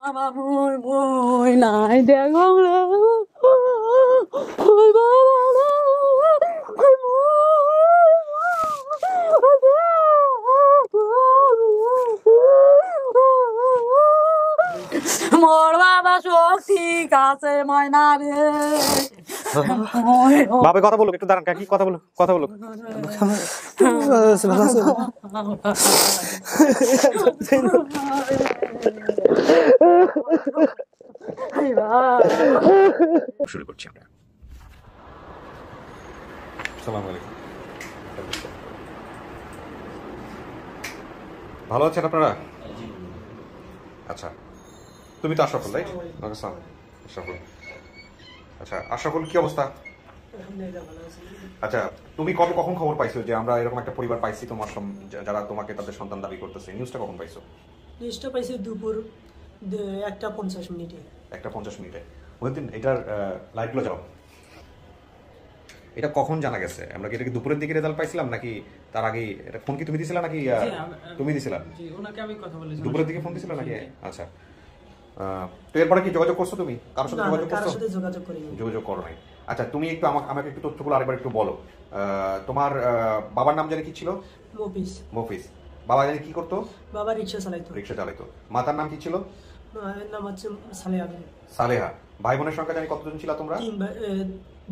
আমার মই মই নাই দেখো ওই বাবা ওই মোর বাবা শক্তি কাছে ময়না রে বাবা কথা বলো, একটু দাঁড়ান কাকি, কথা বলো কথা বলো। শুরু করছি আমরা। আসসালামু আলাইকুম। ভালো আছেন আপনারা? আচ্ছা, তুমি তো আশরাফুল, রাইট? আশরাফুল। আচ্ছা আশরাফুল, কি অবস্থা? আচ্ছা, তুমি কখন খবর পাইছো যে আমরা এরকম একটা পরিবার পাইছি তোমার যারা তোমাকে তাদের সন্তান দাবি করতেছে? নিউজটা কখন পাইছো? নিউজটা পাইছি দুপুর 1:50 মিনিটে। 1:50 মিনিটে। মহিউদ্দিন, এটার লাইটগুলো যাও। এটা কখন জানা গেছে? আমরা কি এটা কি দুপুরের দিকে রেজাল্ট পাইছিলাম নাকি তার আগে? এটা ফোন কি তুমি দিছিলা নাকি তুমি দিছিলা? জি, ওনাকে আমি কথা বলেছি। দুপুরের দিকে ফোন দিছিলা নাকি? আচ্ছা, তো এরপরে কি যোগাযোগ করছো তুমি? কারোর সাথে যোগাযোগ করছো? কারোর সাথে যোগাযোগ করিনি। যোগাযোগ করো নাই। আচ্ছা, তুমি একটু আমাকে একটু তথ্যগুলো আরেকবার একটু বলো। তোমার বাবার নাম জানি কি ছিল? মফিজ। মফিজ। বাবা জানি কি করতো? বাবা রিকশা চালাইতো। রিকশা চালাইতো। মাতার নাম কি ছিল? মায়ের নাম হচ্ছে সালেহা। সালেহা। ভাই বোনের সংখ্যা জানি কতজন ছিল তোমরা?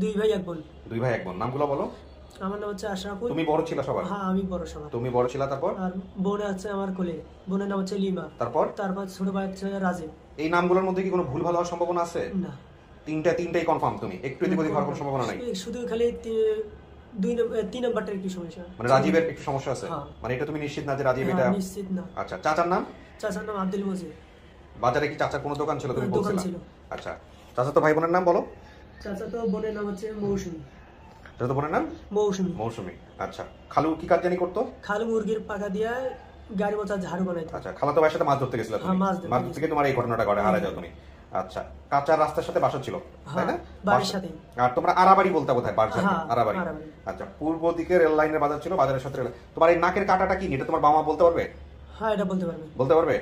2 ভাই 1 বোন। 2 ভাই 1 বোন। নামগুলো বলো। আমার নাম হচ্ছে আশরাফুল। তুমি বড় ছিলা সবার? হ্যাঁ, আমি বড় সবার। তুমি বড় ছিলা। তারপর? আর বোন আছে আমার কোলে। বোনের নাম হচ্ছে লিমা। তারপর ছোট ভাই হচ্ছে রাজীব। এই নামগুলোর মধ্যে কি কোনো ভুল ভাল হওয়ার সম্ভাবনা আছে? না। তিনটাই কনফার্ম? তুমি একটু এদিক ওদিক হওয়ার কোনো সম্ভাবনা নাই? শুধু খালি 3 নাম্বারটা একটু সমস্যা। মানে রাজীবের একটু সমস্যা আছে? মানে এটা তুমি নিশ্চিত না যে রাজীব এটা? নিশ্চিত না। আচ্ছা, চাচার নাম? চাচার নাম আব্দুল মজিদ। বাজারে কি চাচার কোনো দোকান ছিল তুমি বলছিলা? দোকান ছিল। আচ্ছা, চাচা তো ভাই বোনের নাম বলো। চাচা তো বোনের নাম হচ্ছে মৌসুমী। চাচা তো বোনের নাম মৌসুমী। মৌসুমী। আচ্ছা, খালু কি কাজ জানি করতো? খালু মুরগির পাকা দিয়া গাড়ি মোছা ঝাড়ু বানাইতো। আচ্ছা, খালাতো ভাইয়ের সাথে মাছ ধরতে গেছিলা তুমি? মাছ ধরতে গিয়ে তোমার এই ঘটনাটা ঘটে, হারা যাও তুমি। আচ্ছা, কাঁচা রাস্তার সাথে বাসা ছিল, তাই না? বাড়ির সাথে। আর তোমরা আরাবাড়ি বলতে বোধহয়, আরাবাড়ি। আচ্ছা, পূর্ব দিকে রেল লাইনের বাজার ছিল, বাজারের সাথে তোমার এই নাকের কাঁটাটা কি? এটা তোমার বাবা বলতে পারবে? হ্যাঁ, এটা বলতে পারবে। বলতে পারবে?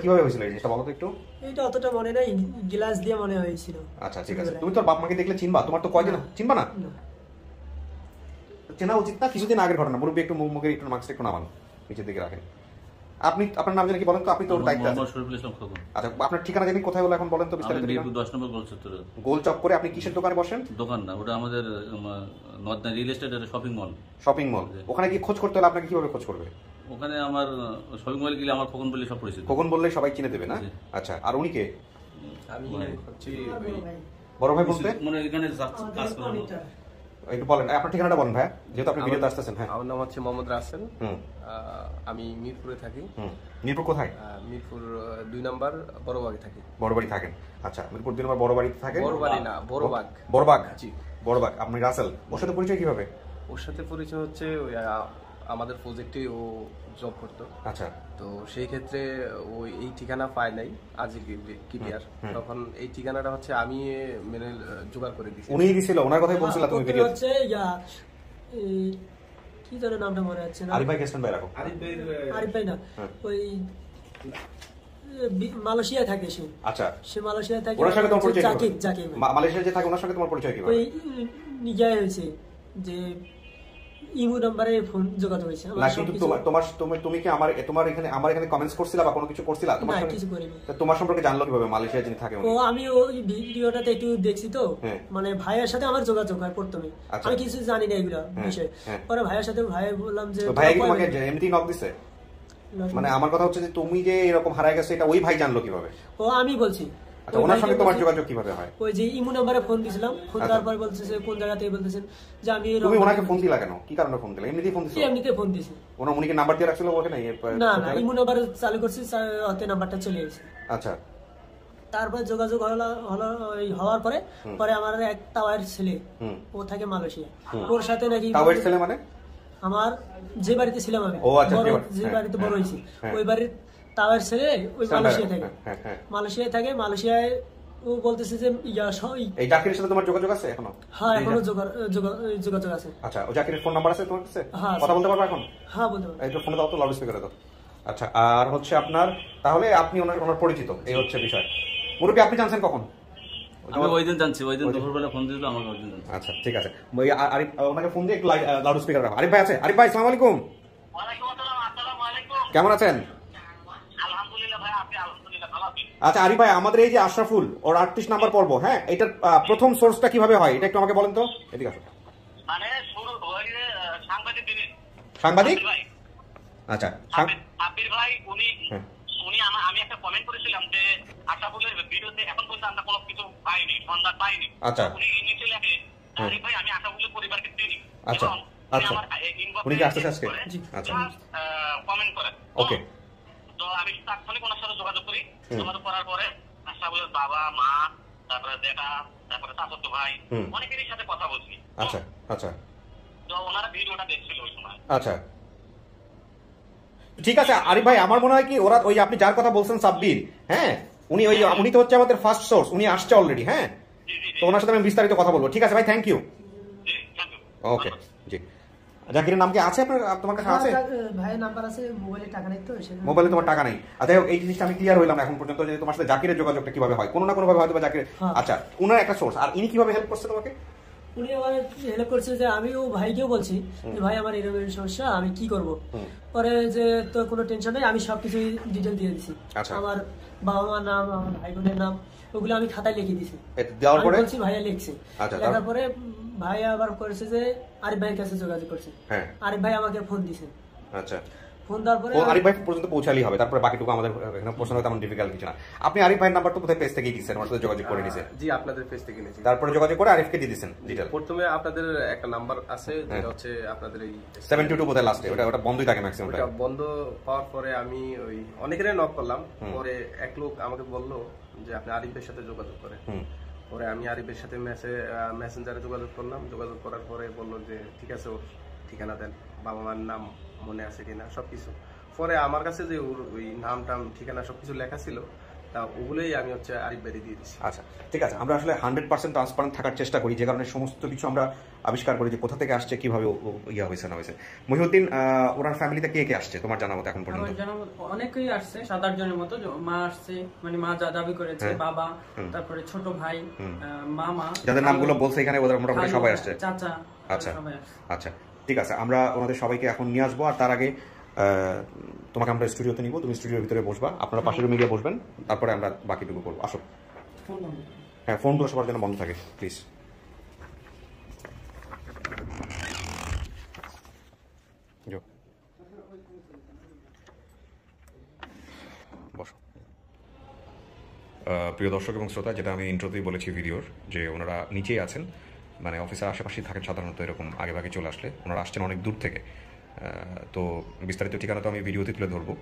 কিভাবে হয়েছিল এই জিনিসটা বলো তো একটু। এটা অতটা মনে নাই, গ্লাস দিয়ে মনে হয়েছিল। আচ্ছা ঠিক আছে, তুমি তোর বাপ মাকে দেখলে চিনবা? তোমার তো কয়দিন চিনবা না? চেনা উচিত না? কিছুদিন আগের ঘটনা। মুরব্বী একটু মুখের একটু মাস্কটা একটু নামান, নিচের দিকে রাখেন। আপনি আপনার নাম জানি কি বলেন তো? আপনি তো দায়িত্ব আছেন। আচ্ছা, আপনার ঠিকানা জানি কোথায় বলে এখন বলেন তো বিস্তারিত। 10 নম্বর গোল চত্বরে। গোল চত্বরে। আপনি কিসের দোকানে বসেন? দোকান না, ওটা আমাদের নর্থ রিয়েল এস্টেটের শপিং মল। Shopping mall. ওখানে কি খোঁজ করতে হলে আপনাকে কিভাবে খোঁজ করবে? ওখানে আমার শপিং মল গেলে আমার খোকন বলে সব পরিচিত। খোকন বললে সবাই চিনে দেবে না? আচ্ছা, আর উনি কে? আমি হচ্ছে বড় ভাই বলতে মানে এখানে কাজ করেন। একটু বলেন আপনার ঠিকানাটা বলেন ভাই, যেহেতু আপনি ভিডিওতে আসতেছেন। হ্যাঁ, আমার নাম হচ্ছে মোহাম্মদ রাসেল। আমি মিরপুরে থাকি। মিরপুর কোথায়? মিরপুর 2 নাম্বার বড়বাগে থাকি। বড়বাড়ি থাকেন? আচ্ছা, মিরপুর 2 নম্বর বড়বাড়িতে থাকেন। বড়বাড়ি না, বড়বাগ। বড়বাগ। জি, বড়বাগ। আপনি রাসেল। ওর সাথে পরিচয় কিভাবে? ওর সাথে পরিচয় হচ্ছে আমাদের প্রজেক্টে ও জব করতো। আচ্ছা, তো সেই ক্ষেত্রে ও এই ঠিকানা পায় নাই আজ কিবিয়ার, তখন এই ঠিকানাটা হচ্ছে আমি মেনে জোগাড় করে দিয়েছি। উনিই দিছিল, ওনার কথাই বলছিলা তুমি ভিডিও। হচ্ছে কি ধরনের নামটা মনে হচ্ছে না। আরিফ ভাই গেস্টন ভাই রাখো। আরিফ ভাই না, ওই মালয়েশিয়ায় থাকে সে। আচ্ছা, সে মালয়েশিয়ায় থাকে। ওনার সঙ্গে তোমার পরিচয় জাকিব। জাকিব মালয়েশিয়ায় যে থাকে, ওনার সঙ্গে তোমার পরিচয় কিভাবে? ওই নিজে হয়েছে যে ইমো নম্বরে ফোন যোগাযোগ হয়েছে। না, কিন্তু তুমি কি তোমার এখানে কমেন্টস করছিলা বা কোনো কিছু করছিলা? তোমার সঙ্গে কিছু করিনি। তোমার সম্পর্কে জানলো কিভাবে মালয়েশিয়ায় যিনি থাকে? আমি ওই ভিডিওটাতে একটু দেখছি তো, মানে ভাইয়ের সাথে আমার যোগাযোগ হয় প্রথমে। আমি কিছু জানি না এগুলো বিষয়। পরে ভাইয়ের সাথে ভাই বললাম যে ভাই তোমাকে এমনি নক দিছে? মানে আমার কথা হচ্ছে যে তুমি যে এরকম হারায় গেছে এটা ওই ভাই জানলো কিভাবে? আমি বলছি। আচ্ছা, ওনার সঙ্গে তোমার যোগাযোগ কিভাবে হয়? ওই যে ইমো নম্বরে ফোন দিছিলাম, ফোন দেওয়ার পর বলছে যে কোন জায়গা থেকে বলতেছেন যে আমি। তুমি ওনাকে ফোন দিলা কেন? কি কারণে ফোন দিলা? এমনিতেই ফোন দিছো? এমনিতে ফোন দিছি। উনি নাম্বার দিয়ে রাখছিল ওখানে? না, ইমো নম্বরে চালু করছি, ওতে নাম্বারটা চলে গেছে। আচ্ছা, তারপর যোগাযোগ হওয়ার পরে আমার এক তাওয়ার ছেলে, ও থাকে মালয়েশিয়া, ওর সাথে নাকি। তাওয়ার ছেলে মানে? আমার যে বাড়িতে ছিলাম আমি, যে বাড়িতে বড় হয়েছি, ওই বাড়ির তাওয়ার ছেলে ওই মালয়েশিয়ায় থাকে। মালয়েশিয়ায় ও বলতেছে যে এই জাকিরের সাথে তোমার যোগাযোগ আছে এখনো? হ্যাঁ, এখনো যোগাযোগ আছে। আচ্ছা, ও জাকিরের ফোন নাম্বার আছে তোমার কাছে? কথা বলতে পারবে এখন? হ্যাঁ, বলতে পারবো। এই তো ফোনে দাও তো, লাউড স্পিকারে দাও। আচ্ছা, আর হচ্ছে আপনার তাহলে আপনি ওনার পরিচিত, এই হচ্ছে বিষয়। মুরব্বী আপনি জানছেন কখন? আমি ওই দিন জানছি, ওই দিন দুপুরবেলা ফোন দিয়েছিল আমাকে ওই দিন জানছি। আচ্ছা ঠিক আছে, আরিফ ওনাকে ফোন দিয়ে একটু লাউড স্পিকার রাখো। আরিফ ভাই আছে? আরিফ ভাই আসসালামু আলাইকুম। কেমন আছেন? আচ্ছা আরিফ ভাই, আমাদের এই যে আশরাফুল ওর 38 নাম্বার পর্ব, হ্যাঁ, এটার প্রথম সোর্সটা কিভাবে হয় এটা একটু আমাকে বলেন তো। এদিকে আসো। মানে শুরু হয় সাংবাদিক দিন। সাংবাদিক? আচ্ছা আবির ভাই উনি আমি একটা কমেন্ট করেছিলাম যে আশরাফুলের ভিডিওতে এখন পর্যন্ত আমরা কোনো কিছু পাইনি, সন্ধান পাইনি। আচ্ছা উনি ইনিশিয়ালি আগে আরিফ ভাই আমি আশরাফুলের পরিবারকে চিনি। আচ্ছা আচ্ছা, উনি কি আসতে আজকে? আচ্ছা কমেন্ট করে। ওকে, তো আমি তাৎক্ষণিক ওনার সাথে যোগাযোগ করি। যোগাযোগ করার পরে আশরাফুলের বাবা মা, তারপরে দেখা, তারপরে চাচতো ভাই, অনেকেরই সাথে কথা বলছি। আচ্ছা আচ্ছা, তো ওনারা ভিডিওটা দেখছিল ওই সময়। আচ্ছা ঠিক আছে আরিফ ভাই, আমার মনে হয় কি ওরা ওই আপনি যার কথা বলছেন সাব্বির, হ্যাঁ, উনি তো হচ্ছে আমাদের ফার্স্ট সোর্স, উনি আসছে অলরেডি, হ্যাঁ, তো ওনার সাথে আমি বিস্তারিত কথা বলবো। ঠিক আছে ভাই, থ্যাংক ইউ। ওকে জি। জাকিরের নাম কি আছে আপনার, তোমার কাছে আছে? ভাইয়ের নাম্বার আছে, মোবাইলে টাকা নেই তো। মোবাইলে তোমার টাকা নেই। আচ্ছা এই জিনিসটা আমি ক্লিয়ার হইলাম এখন পর্যন্ত যে তোমার সাথে জাকিরের যোগাযোগটা কিভাবে হয়, কোনো না কোনো ভাবে হয়তো বা জাকির। আচ্ছা, উনার একটা সোর্স, আর ইনি কিভাবে হেল্প করছে তোমাকে? উনি আমার হেল্প করছে যে আমিও ভাইকেও বলছি যে ভাই আমার এরকম সমস্যা, আমি কি করব। পরে যে তো কোনো টেনশন নেই, আমি সবকিছু ডিটেল দিয়ে দিছি। আমার বাবা মার নাম, আমার ভাই বোনের নাম, ওগুলো আমি খাতায় লিখে দিছি। দেওয়ার পরে বলছি ভাইয়া লিখছে। লেখার পরে ভাইয়া আবার করেছে যে আরিফ ভাইয়ের কাছে যোগাযোগ করছে। আরিফ ভাই আমাকে ফোন দিছে। আচ্ছা, ফোন দেওয়ার পরে আরিফ ভাই পর্যন্ত পৌঁছালেই হবে, তারপরে বাকিটুকু আমাদের এখানে পৌঁছানো তেমন ডিফিকাল্ট কিছু না। আপনি আরিফ ভাইয়ের নাম্বার তো কোথায় পেজ থেকে দিয়েছেন? আমার সাথে যোগাযোগ করে নিয়েছেন? জি, আপনাদের পেজ থেকে নিয়েছি। তারপরে যোগাযোগ করে আরিফকে দিয়ে দিয়েছেন ডিটেইল? প্রথমে আপনাদের একটা নাম্বার আছে যেটা হচ্ছে আপনাদের এই 722 বোধহয় লাস্টে, ওটা বন্ধই থাকে ম্যাক্সিমাম। ওটা বন্ধ পাওয়ার পরে আমি ওই অনেকেরই নক করলাম। পরে এক লোক আমাকে বলল যে আপনি আরিফের সাথে যোগাযোগ করেন। পরে আমি আরিফের সাথে মেসেঞ্জারে যোগাযোগ করলাম। যোগাযোগ করার পরে বললো যে ঠিক আছে, ওর ঠিকানা দেন, বাবা মার নাম মনে আছে কিনা সবকিছু। পরে আমার কাছে যে ওর ওই নাম টাম ঠিকানা সবকিছু লেখা ছিল, তা ওগুলোই আমি হচ্ছে আরিফ ভাই দিয়ে দিচ্ছি। আচ্ছা ঠিক আছে, আমরা আসলে 100% ট্রান্সপারেন্ট থাকার চেষ্টা করি, যে কারণে সমস্ত কিছু আমরা আবিষ্কার করি যে কোথা থেকে আসছে, কিভাবে ইয়া হয়েছে না হয়েছে। মহিউদ্দিন, ওনার ফ্যামিলিতে কে কে আসছে তোমার জানা মতো এখন পর্যন্ত? আমার জানা মতো অনেকেই আসছে, 7-8 জনের মতো। মা আসছে, মানে মা যা দাবি করেছে, বাবা, তারপরে ছোট ভাই, মামা, যাদের নামগুলো বলছে এখানে ওদের মোটামুটি সবাই আসছে, চাচা। আচ্ছা আচ্ছা ঠিক আছে, আমরা ওনাদের সবাইকে এখন নিয়ে আসবো। আর তার আগে তোমাকে আমরা স্টুডিওতে নিব, তুমি স্টুডিওর ভিতরে বসবা, আপনারা পাশের রুমে গিয়ে বসবেন, তারপরে আমরা বাকিটুকু করবো। আসো। হ্যাঁ, ফোনগুলো সবার জন্য বন্ধ থাকে প্লিজ। বসো। প্রিয় দর্শক এবং শ্রোতা, যেটা আমি ইন্ট্রোতেই বলেছি ভিডিওর, যে ওনারা নিচেই আছেন, মানে অফিসের আশেপাশেই থাকেন সাধারণত, এরকম আগে ভাগে চলে আসলে। ওনারা আসছেন অনেক দূর থেকে, তো বিস্তারিত ঠিকানা তো আমি ভিডিওতে তুলে ধরবো,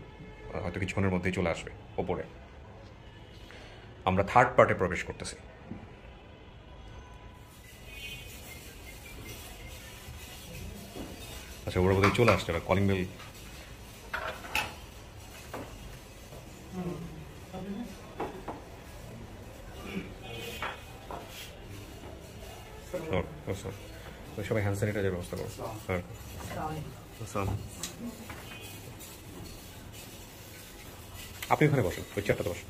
হয়তো কিছুক্ষণের মধ্যেই চলে আসবে ওপরে। আমরা থার্ড পার্টে প্রবেশ করতেছি। আচ্ছা, ওরা বোধহয় চলে আসছে, ওরা কলিং বেল। সবাই হ্যান্ড স্যানিটাইজার ব্যবস্থা করো। আপনি ওখানে বসেন, ওই চেয়ারটাতে বসেন।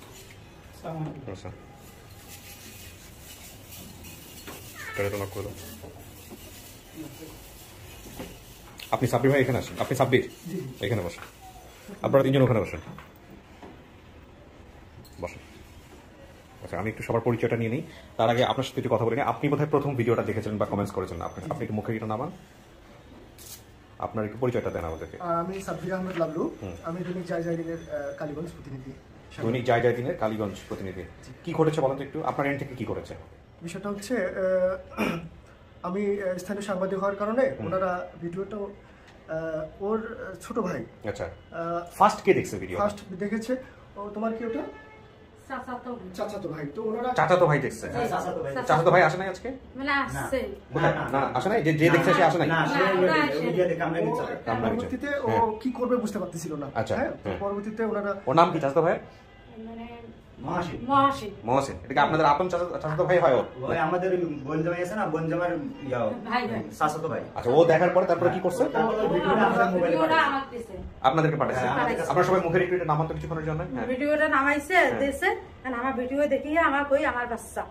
আপনি সাব্বির ভাই এখানে আসেন, আপনি সাব্বির এখানে বসেন, আপনারা তিনজন ওখানে বসেন, বসেন। আচ্ছা, আমি একটু সবার পরিচয়টা নিয়ে নিই, তার আগে আপনার সাথে একটু কথা বলি। আপনি বোধহয় প্রথম ভিডিওটা দেখেছেন বা কমেন্টস করেছেন, আপনি একটু মুখে একটু নামান, আপনার একটু পরিচয়টা দেন আমাদেরকে। আমি সাব্বির আহমেদ লাবলু, আমি দৈনিক জায়জাইদিনের কালীগঞ্জ প্রতিনিধি। দৈনিক জায়জাইদিনের কালীগঞ্জ প্রতিনিধি। কি ঘটেছে বলেন তো একটু, আপনার এন্ড থেকে কি করেছে? বিষয়টা হচ্ছে আমি স্থানীয় সাংবাদিক হওয়ার কারণে ওনারা ভিডিওটা ওর ছোট ভাই, আচ্ছা, ফার্স্ট কে দেখছে ভিডিও? ফার্স্ট দেখেছে। ও তোমার কি ওটা চাচাতো ভাই, তো ওনারা চাচাতো ভাই দেখছে। চাচাতো ভাই আসে নাই আজকে? মানে আসছে না, আসে নাই, যে দেখছে সে আসে নাই। পরবর্তীতে ও কি করবে বুঝতে পারতেছিল না। হ্যাঁ, পরবর্তীতে ওনারা, ওর নাম কি চাচাতো ভাই? মহসিন, এটা কি আপনাদের আপন চাচাতো ভাই হয়? ওই আমাদের বনজামাই আছে না, বনজামার ভাই চাচাতো ভাই। আচ্ছা, ও দেখার পরে তারপরে কি করছে? আপনাদেরকে পাঠাইছে। আপনারা সবাই মুখের একটু নামান তো কিছুক্ষণের জন্য। ভিডিওটা নামাইছে দিয়েছে, আমার ভিডিও দেখিয়ে আমার কই আমার বাচ্চা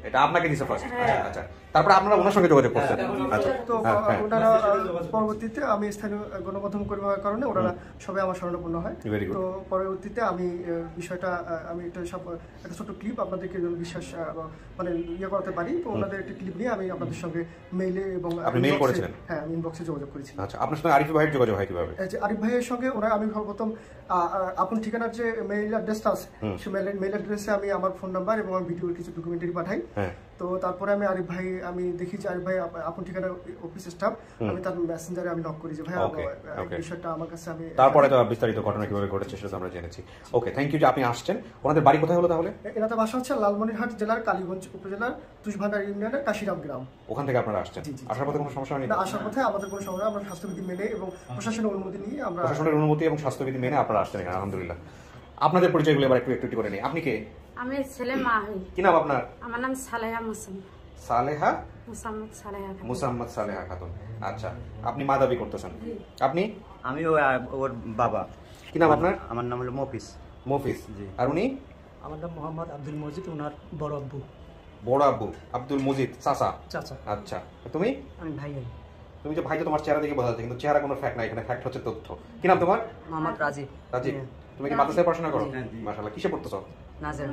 এটা আপনাকে দিছে ফার্স্ট। আচ্ছা, তারপরে আপনারা ওনার সঙ্গে যোগাযোগ করছেন? আচ্ছা, তো ওনারা পরবর্তীতে আমি স্থানীয় গণমাধ্যম কর্মীর কারণে ওনারা সবাই আমার শরণাপন্ন হয়। তো পরবর্তীতে আমি বিষয়টা আমি একটা ছোট ক্লিপ আপনাদেরকে বিশ্বাস মানে ইয়ে করতে পারি। তো ওনাদের একটা ক্লিপ নিয়ে আমি আপনাদের সঙ্গে মেইলে এবং আপনি মেইল করেছিলেন? হ্যাঁ, আমি ইনবক্সে যোগাযোগ করেছি। আচ্ছা, আপনার সঙ্গে আরিফ ভাইয়ের যোগাযোগ হয় কিভাবে? আরিফ ভাইয়ের সঙ্গে আমি সর্বপ্রথম আপন ঠিকানার যে মেইল অ্যাড্রেসটা আছে সেই মেইল অ্যাড্রেসে আমি আমার ফোন নাম্বার এবং ভিডিওর কিছু ডকুমেন্টারি পাঠাই। তো তারপরে আমি আরিফ ভাই আমি দেখি যে আরিফ ভাই আপন ঠিকানা অফিস স্টাফ, আমি তার মেসেঞ্জারে আমি নক করি যে ভাই বিষয়টা আমার কাছে আমি। তারপরে তো বিস্তারিত ঘটনা কিভাবে ঘটেছে সেটা আমরা জেনেছি। ওকে, থ্যাংক ইউ যে আপনি আসছেন। ওনাদের বাড়ি কোথায় হলো তাহলে? এনাদের বাসা হচ্ছে লালমনিরহাট জেলার কালীগঞ্জ উপজেলার তুষভান্ডার ইউনিয়নের কাশিরাম গ্রাম। ওখান থেকে আপনারা আসছেন? আসার পথে কোনো সমস্যা হয়নি? না, আসার পথে আমাদের কোনো সমস্যা, আমরা স্বাস্থ্যবিধি মেনে এবং প্রশাসনের অনুমতি নিয়ে আমরা প্রশাসনের অনুমতি এবং স্বাস্থ্যবিধি মেনে আপনারা আসছেন এখানে। আলহামদুলিল্লাহ। আপনাদের পরিচয়গুলো এবার একটু করে নেই। আপনি কে? আমি ছেলে মা হই। কি নাম আপনার? আমার নাম সালেহা মুসাম্মদ। সালেহা মুসাম্মদ সালেহা খাতুন। আচ্ছা, আপনি মা দাবি করতেছেন। আপনি? আমি ওর বাবা। কি নাম আপনার? আমার নাম হলো মফিজ। মফিজ। আর উনি? আমার নাম মোহাম্মদ আব্দুল মজিদ, ওনার বড় আব্বু। বড় আব্বু আব্দুল মজিদ, চাচা। আচ্ছা, তুমি? আমি ভাই। তুমি যে ভাই, তো তোমার চেহারা দেখে বোঝা যাচ্ছে, কিন্তু চেহারা কোনো ফ্যাক্ট নাই, এখানে ফ্যাক্ট হচ্ছে তথ্য। কি নাম তোমার? মোহাম্মদ রাজীব। রাজীব, তুমি কি মাদ্রাসায় পড়াশোনা করো? মাশাআল্লাহ। কিসে পড়তেছো? নাজের।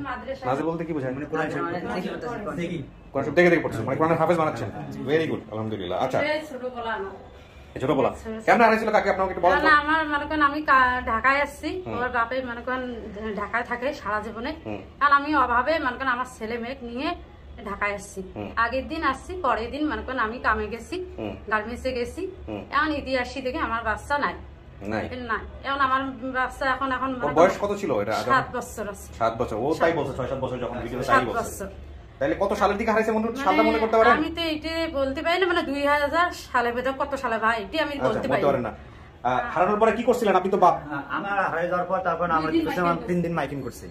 নাজের বলতে কি বোঝায়? কোরআন শরীফ দেখে পড়তেছো, মানে কোরআনের হাফেজ বানাচ্ছেন। ভেরি গুড, আলহামদুলিল্লাহ। আচ্ছা, ছোট বলা কেমন হারাইছিল কাকে, আপনাকে একটু বলেন। আমার মনে করেন আমি ঢাকায় আসছি, ওর বাপে মনে করেন ঢাকায় থাকে সারা জীবনে, কারণ আমি অভাবে মনে করেন আমার ছেলে মেয়ে নিয়ে ঢাকায় আসছি। আগের দিন আসছি, পরের দিন মনে করেন আমি কামে গেছি, গার্মেন্টসে গেছি। এখন ইতিহাসী দেখে আমার বাচ্চা নাই। এখন আমার বাচ্চা এখন বয়স কত ছিল? এটা 7 বছর আছে। 7 বছর। ও তাই বলছে 6-7 বছর যখন ভিডিও তাই বলছে। তাহলে কত সালের দিকে হারাইছে সালটা মনে করতে পারেন? আমি তো এটা বলতে পারি না, মানে 2000 সালে বেদক কত সালে ভাই এটা আমি বলতে পারি না। হারানোর পরে কি করছিলেন আপনি? তো বাপ আমার হারাই যাওয়ার পর তারপর আমরা 3 দিন মাইকিং করছি।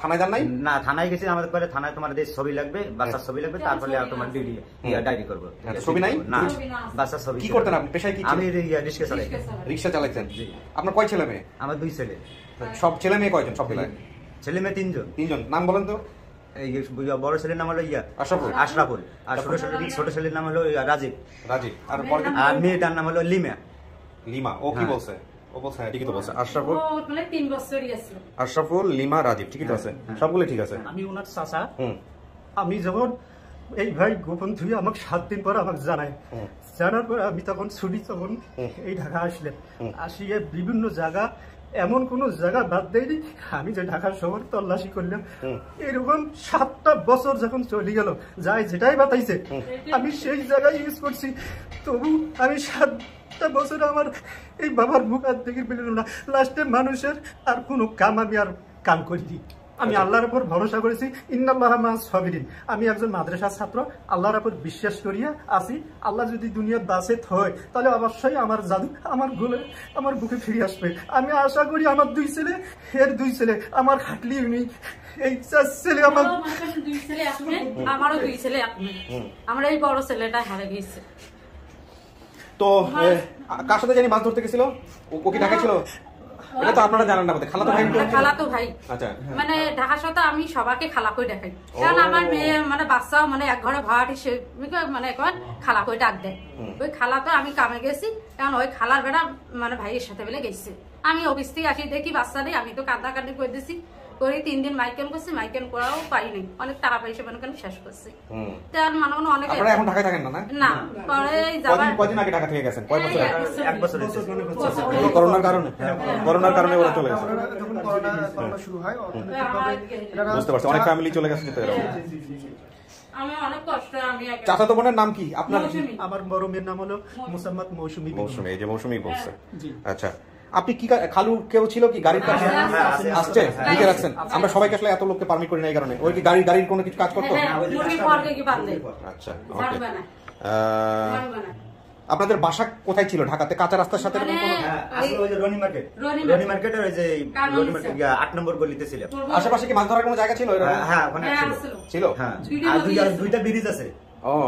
থানায় যান নাই? না, থানায় গেছি। আমাদের পরে থানায় তোমার ছবি লাগবে, বাচ্চার ছবি লাগবে, তারপরে তোমার ডায়েরি করবো। ছবি নাই? না, বাচ্চার ছবি। কি করতেন আপনি? পেশায় কি? আমি রিক্সা চালাই। রিক্সা চালাইতেন? আপনার কয় ছেলে মেয়ে? আমার 2 ছেলে। সব ছেলে মেয়ে কয়জন? সব মিলায় ছেলে মেয়ে 3 জন। 3 জন। নাম বলেন তো? বড় ছেলের নাম হলো আশরাফুল, আর ছোট ছেলের নাম হলো রাজীব। আর মেয়েটার নাম হলো লিমা। ও কি বলছে? ও বলছে ঠিকই তো বলছে। আশরাফুল, ও মানে 3 বছরই আছে। আশরাফুল, লিমা, রাজীব, ঠিকই তো আছে, সবগুলো ঠিক আছে। আমি ওনার চাচা। আমি যখন এই ভাই গোপন ধুয়ে আমাকে 7 দিন পর আমাকে জানার পর আমি তখন ছুটি তখন এই ঢাকা আসলেন। আসিয়ে বিভিন্ন জায়গা, এমন কোন জায়গা বাদ দেয়নি আমি যে ঢাকা শহর তল্লাশি করলাম। এরকম 7টা বছর যখন চলে গেল, যাই যেটাই বাতাইছে আমি সেই জায়গায় ইউজ করছি। তবু আমি 7টা বছর আমার এই বাবার মুখ আর দেখে পেলাম না। লাস্টে মানুষের আর কোনো কাম আমি আর কাম করিনি। আমি আল্লাহর উপর ভরসা করেছি। ইন্নাল্লাহা মা'আস সাবিরিন। আমি একজন মাদ্রাসা ছাত্র, আল্লাহর উপর বিশ্বাস করিয়া আছি। আল্লাহ যদি দুনিয়া বাঁচে হয় তাহলে অবশ্যই আমার জাদু আমার বুকে ফিরে আসবে। আমি আশা করি আমার 2 ছেলে, এর 2 ছেলে, আমার খাটলি উনি, এই 4 ছেলে আমার। 2 ছেলে আপনি, আমারও 2 ছেলে আপনি। আমরা এই বড় ছেলেটা হারে গেছে। তো কার সাথে জানি মাছ ধরতে গেছিল? ও কি ঢাকা ছিল? এটা তো আপনারা জানেন না, খালাতো ভাই। আচ্ছা, মানে ঢাকা সাথে আমি সবাইকে খালা কই দেখাই, কারণ আমার মেয়ে মানে বাচ্চাও মানে এক ঘরে ভাড়াটি সে মানে এখন খালা কই ডাক দেয়। ওই খালা তো আমি কামে গেছি, কারণ ওই খালার বেড়া মানে ভাইয়ের সাথে বেলে গেছে। আমি অফিস থেকে আসি দেখি বাচ্চা নেই, আমি তো কান্দাকান্দি করে দিছি। করে 3 দিন মাইকেল করছি, মাইকেল করাও পাইনি, অনেক টাকা পয়সা মনে করেন শেষ করছি। অনেক এখন ঢাকায় থাকেন না? না, পরে কদিন আগে ঢাকা থেকে গেছেন? কয় বছর? 1 বছর। করোনার কারণে ওরা চলে গেছে। করোনা শুরু হয়, বুঝতে পারছি, অনেক ফ্যামিলি চলে গেছে। আমি অনেক কষ্ট। আমি চাচাতো বোনের নাম কি আপনার? আমার বড় মেয়ের নাম হলো মুসাম্মদ মৌসুমী। এই যে মৌসুমী বলছে। আচ্ছা, আপনি কি খালু কেউ ছিল কি গাড়ির কাছে আসছে লিখে রাখছেন? আমরা সবাইকে আসলে এত লোককে পারমিট করি না এই কারণে। ওই কি গাড়ির কোনো কিছু কাজ করতো? আচ্ছা, আপনাদের বাসা কোথায় ছিল ঢাকাতে? কাঁচা রাস্তার সাথে রনি মার্কেটের ওই যে রনি মার্কেট 8 নম্বর গলিতে ছিল। আশেপাশে কি মাছ ধরার কোনো জায়গা ছিল? হ্যাঁ ওখানে ছিল। হ্যাঁ আর দুইটা ব্রিজ আছে।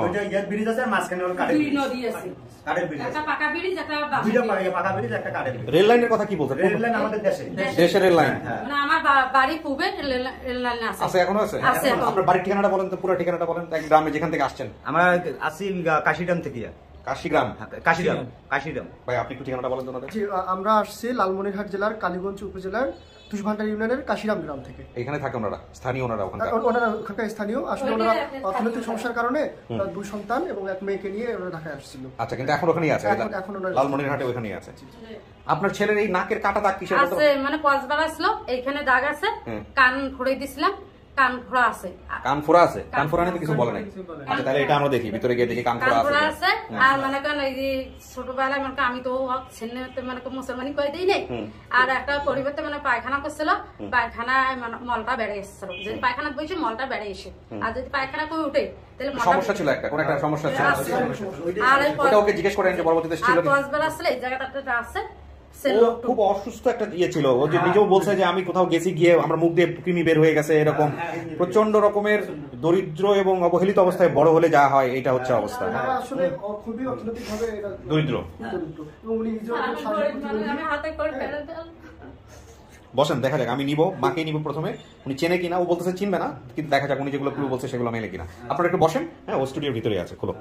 দুইটা ইয়ার ব্রিজ আছে, মাঝখানে হলো কাঠের ব্রিজ। নদী আছে, কাঠের ব্রিজ, একটা পাকা ব্রিজ, একটা দুইটা পাকা ব্রিজ, একটা কাঠের ব্রিজ। রেল লাইনের কথা কি বলছেন? রেল লাইন আমাদের দেশের রেল লাইন। মানে আমার বাড়ি পূবে রেল লাইন আছে। আছে, এখনো আছে? আপনার বাড়ির ঠিকানাটা বলেন তো, পুরো ঠিকানাটা বলেন, এক গ্রামে যেখান থেকে আসছেন। আমরা আসি কাশিগ্রাম থেকে। কাশিগ্রাম? কাশিগ্রাম। ভাই আপনি একটু ঠিকানাটা বলেন তো। আমরা আসছি লালমনিরহাট জেলার কালীগঞ্জ উপজেলার তুষভান্ডার ইউনিয়নের কাশিরাম গ্রাম থেকে। এখানে থাকে ওনারা, স্থানীয় ওনারা? ওখানকার স্থানীয়। আসলে ওনারা অর্থনৈতিক সমস্যার কারণে 2 সন্তান এবং 1 মেয়েকে নিয়ে ওরা ঢাকায় আসছিল। আচ্ছা, কিন্তু এখন ওখানেই আছে? এখন লালমনিরহাটে ওখানেই আছে। আপনার ছেলের এই নাকের কাটা দাগ কিসের? আছে মানে কসবার আসলো, এইখানে দাগ আছে, কান ফোড়ে দিছিলাম, কান ফোড়া আছে। কান ফোড়া আছে? কান ফোড়া নিয়ে কিছু বলে নাই? আচ্ছা তাহলে এটা আমরা দেখি, ভিতরে গিয়ে দেখি কান ফোড়া আছে। আর মানে কেন এই যে ছোটবেলায় মানে আমি তো ছেলে মানে মুসলমানি করে দিই নাই, আর একটা পরিবর্তে মানে পায়খানা করছিল, পায়খানায় মানে মলটা বেড়ে এসেছিল। যদি পায়খানা বসে মলটা বেড়ে এসে, আর যদি পায়খানা করে উঠে তাহলে সমস্যা ছিল, একটা কোন একটা সমস্যা ছিল। আর ওটা ওকে জিজ্ঞেস করেন যে পরবর্তীতে ছিল কি? কসবার আসলে এই জায়গাটা আছে, খুব অসুস্থ একটা ছিল। ও যে নিজেও বলছে যে আমি কোথাও গেছি, গিয়ে আমার মুখ দিয়ে কৃমি বের হয়ে গেছে, এরকম প্রচন্ড রকমের দরিদ্র এবং অবহেলিত অবস্থায় বড় হলে যা হয়, এটা হচ্ছে অবস্থা। আসলে খুবই অর্থনৈতিকভাবে দরিদ্র। বসেন, দেখা যাক, আমি নিব, মাকে নিব প্রথমে। উনি চেনে কিনা, ও বলতেছে চিনবে না, কিন্তু দেখা যাক উনি যেগুলো ক্লু বলছে সেগুলো মেলে কিনা। আপনারা একটু বসেন। হ্যাঁ, ও স্টুডিওর ভিতরে আছে, খোলো।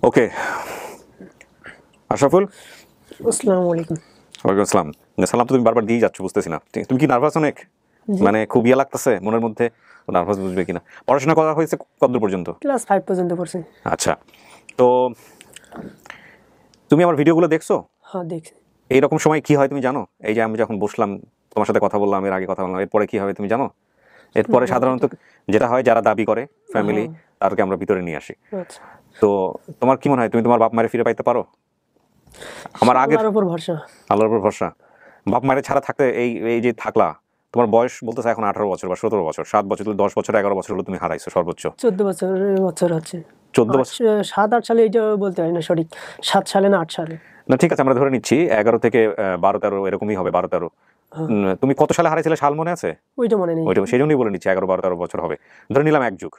ওকে, আশরাফুল, আসসালামু আলাইকুম। ওয়ালাইকুম আসসালাম। সালাম তো তুমি বারবার দিয়ে যাচ্ছ, বুঝতেছি না তুমি কি নার্ভাস? অনেক মানে খুব ইয়ে লাগতেছে মনের মধ্যে, নার্ভাস বুঝবে কিনা। পড়াশোনা করা হয়েছে কতদূর পর্যন্ত? ক্লাস 5 পর্যন্ত পড়ছি। আচ্ছা, তো তুমি আমার ভিডিওগুলো দেখছো? হ্যাঁ দেখছি। এইরকম সময় কি হয় তুমি জানো? এই যে আমি যখন বসলাম তোমার সাথে কথা বললাম, এর আগে কথা বললাম, এরপরে কি হবে তুমি জানো? এরপরে সাধারণত যেটা হয়, যারা দাবি করে ফ্যামিলি, তাদেরকে আমরা ভিতরে নিয়ে আসি। তো তোমার কি মনে হয়, তুমি তোমার বাপ মায়ের ফিরে পাইতে পারো? আমার আগে আল্লাহর উপর ভরসা। বাপ মায়ের ছাড়া থাকতে এই যে থাকলা, তোমার বয়স বলতেছে এখন 18 বছর বা 17 বছর, 7 বছর, 10 বছর, 11 বছর হলো তুমি হারাইছো সর্বোচ্চ। 14 বছর হচ্ছে। 14 বছর, 7-8 সালে, এটা বলতে হয় না সঠিক, 7 সালে না 8 সালে। না ঠিক আছে, আমরা ধরে নিচ্ছি 11 থেকে 12-13 এরকমই হবে, 12-13। তুমি কত সালে হারাইছিলে সাল মনে আছে? ওইটা মনে নেই। ওইটা সেই জন্যই বলে নিচ্ছি 11-12-13 বছর হবে, ধরে নিলাম 1 যুগ।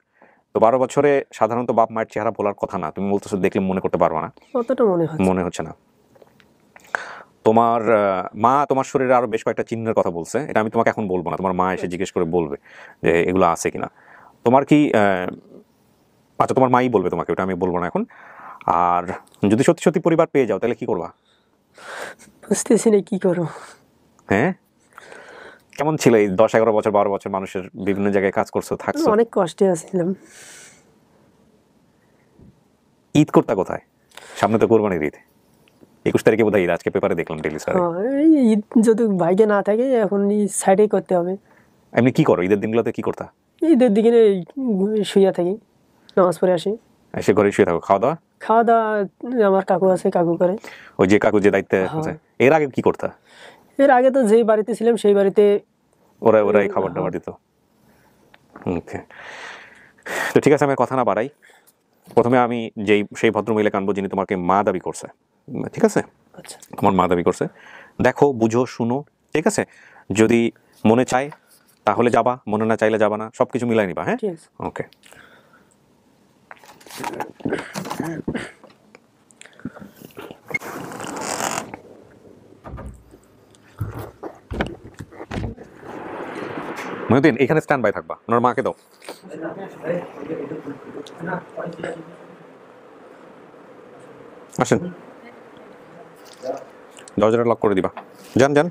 তো 12 বছরে সাধারণত বাপ মায়ের চেহারা বলার কথা না, তুমি বলতেছো দেখলে মনে করতে পারবা না। কতটা মনে হচ্ছে না। তোমার মা তোমার শরীরে আরো বেশ কয়েকটা চিহ্নের কথা বলছে, এটা আমি তোমাকে এখন বলবো না, তোমার মা এসে জিজ্ঞেস করে বলবে যে এগুলো আছে কিনা। তোমার কি আচ্ছা, তোমার মাই বলবে তোমাকে, ওটা আমি বলবো না এখন। আর যদি সত্যি সত্যি পরিবার পেয়ে যাও তাহলে কি করবা? বুঝতেছি না কি করব। হ্যাঁ, কেমন ছিল এই 10-11 বছর 12 বছর মানুষের বিভিন্ন জায়গায় কাজ করছো, থাকছো? অনেক কষ্টে আছিলাম। ঈদ করতে কোথায়? সামনে তো কোরবানির ঈদ, 21 তারিখে বোধহয় ঈদ, আজকে পেপারে দেখলাম ডেইলি স্টারে। ঈদ যদি বাইকে না থাকে এখন সাইডে করতে হবে। এমনি কি করো ঈদের দিনগুলোতে? কি করতা? ঈদের দিকে শুয়ে থাকি, নামাজ পড়ে আসি, এসে ঘরে শুয়ে থাকো। খাওয়া দাওয়া আমার কাকু আছে, কাকু করে। ওই যে কাকু যে দায়িত্বে আছে। এর আগে কি করতা? এর আগে তো যেই বাড়িতে ছিলাম সেই বাড়িতে ওরাই খাবার দাবার দিত। ওকে, তো ঠিক আছে, আমি কথা না বাড়াই। প্রথমে আমি সেই ভদ্রমহিলাকে আনবো যিনি তোমাকে মা দাবি করছে, ঠিক আছে? আচ্ছা, তোমার মা দাবি করছে, দেখো, বুঝো, শুনো, ঠিক আছে? যদি মনে চায় তাহলে যাবা, মনে না চাইলে যাবা না, সবকিছু মিলাই নিবা। হ্যাঁ, ওকে। মহিউদ্দিন, এখানে স্ট্যান্ড বাই থাকবা, ওনার মাকে দাও। আসেন, দরজাটা লক করে দিবা। যান যান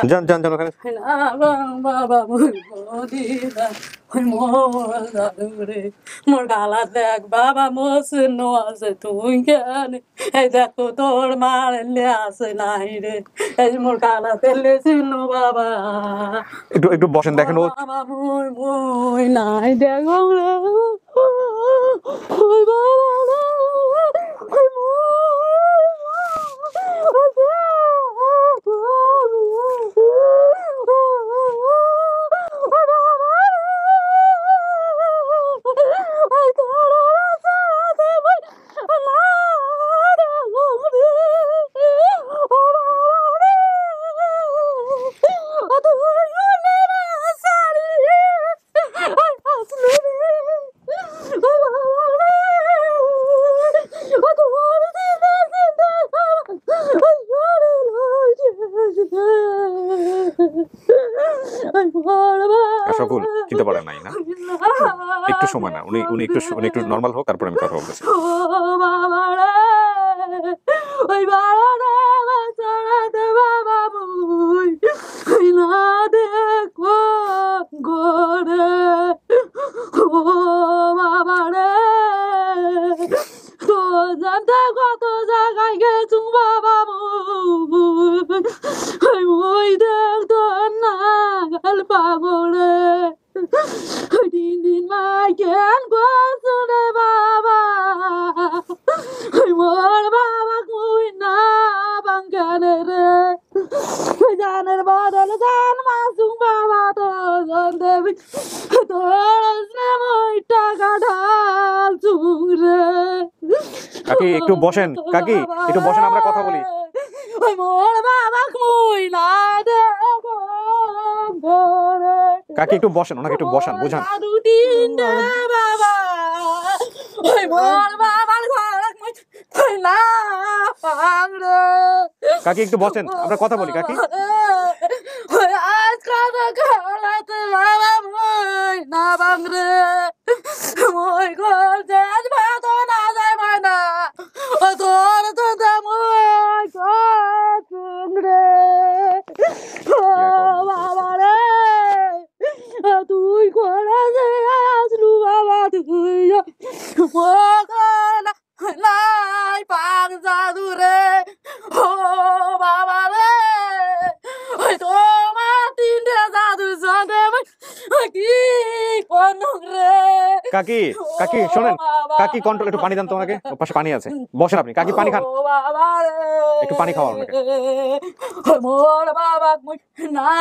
যান যান যান ওখানে। মোর গালা দেখ বাবা, মোসন আছে, তুই কেন এই দেখো তোর মারলে আছে নাই রে, এই মোর গালা তেলে চিনো বাবা। একটু বসেন, দেখেন ও বাবা মই নাই দেখো রে, আশরাফুল চিনতে পারেন নাই না, একটু সময় না, উনি একটু নরমাল হোক, তারপর আমি কথা বলতেছি। ওই বাবারা বাঁচাতে বাবা মুই না দেখো গোরে ও বাবা রে, তো জানতে কত জায়গায় গেছুম বাবা মুই দেখতো না গাল পাগলে দিন দিন মা কেন করছো রে বাবা, মোর বাবা মুই না বাঙ্গানে রে, জানের বদল জান মাসুম বাবা তো জান দেবি তোর মই টাকা ঢাল চুং রে। কাকি একটু বসেন, কাকি একটু বসেন, আমরা কথা বলি। মোর বাবা মুই না দেখো কাকি একটু বসেন, ওনাকে একটু বসান, বুঝান। বাবা ওই মোর বাবার ঘর মুই না পাংরে। কাকি একটু বসেন, আমরা কথা বলি। কাকি আজ কথা খালাতে বাবা মুই না পাংরে, মুই ঘর যাই ভাত না যায় মানা ও তোর তো মুই ঘরে বাবা রে, তুই ঘরে যে আসলু বাবা, তুই নাই পাক জাদু রে ও বাবা রে, ওই তোমার তিনটে জাদু সঙ্গে কি কোন রে। কাকি কাকি শোনেন, কাকি কন্ট্রোল, একটু পানি দেন তো ওনাকে, ওর পাশে পানি আছে, বসেন আপনি। কাকি পানি খান, একটু পানি খাওয়া ওনাকে। মোর বাবা না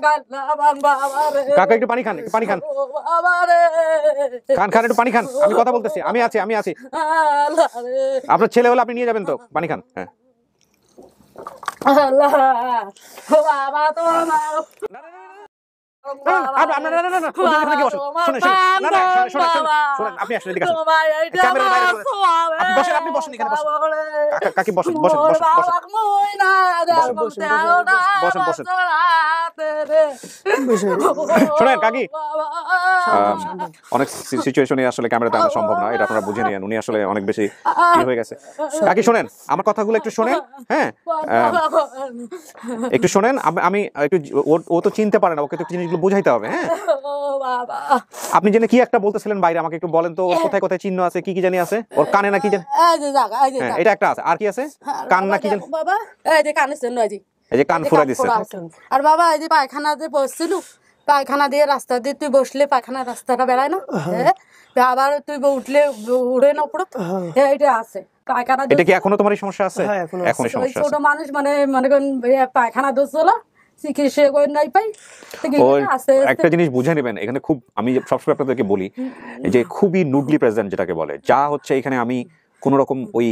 গালাবান বাবা রে, কাকা একটু পানি খান, একটু পানি খান, বাবা রে খান খান, একটু পানি খান, আমি কথা বলতেছি, আমি আছি। আপনার ছেলে হলে আপনি নিয়ে যাবেন তো, পানি খান। হ্যাঁ বাবা তো শোনেন কাকি, অনেক সিচুয়েশনে আসলে ক্যামেরাতে আনা সম্ভব না, এটা আপনারা বুঝে নিন, উনি আসলে অনেক বেশি হয়ে গেছে। কাকি শোনেন, আমার কথাগুলো একটু শোনেন। হ্যাঁ একটু শোনেন, আমি একটু, ও তো চিনতে পারে না, ওকে তো জিনিসগুলো বুঝাইতে হবে। হ্যাঁ আপনি জেনে কি একটা বলতেছিলেন বাইরে, আমাকে একটু বলেন তো, ওর কোথায় কোথায় চিহ্ন আছে, কি কি জানি আছে, ওর কানে না কি জানি, এটা একটা আছে, আর কি আছে, কান না কি জানি, বাবা এই যে কানের চিহ্ন, এই যে কান ফুরাই দিচ্ছে। আর বাবা এই যে পায়খানাতে বসছিল, পায়খানা দিয়ে রাস্তা দিয়ে তুই বসলে পায়খানার রাস্তাটা বেড়ায় না, আবার তুই উঠলে উড়ে না উপরে, এইটা আছে পায়খানা। এটা কি এখনো তোমার সমস্যা আছে? এখনো সমস্যা আছে। ছোট মানুষ মনে করেন পায়খানা দোষল চিকিৎসা করে নাই পাই। একটা জিনিস বুঝে নেবেন এখানে, খুব আমি সবসময় আপনাদেরকে বলি যে খুবই নুডলি প্রেজেন্ট যেটাকে বলে, যা হচ্ছে এখানে আমি কোন রকম ওই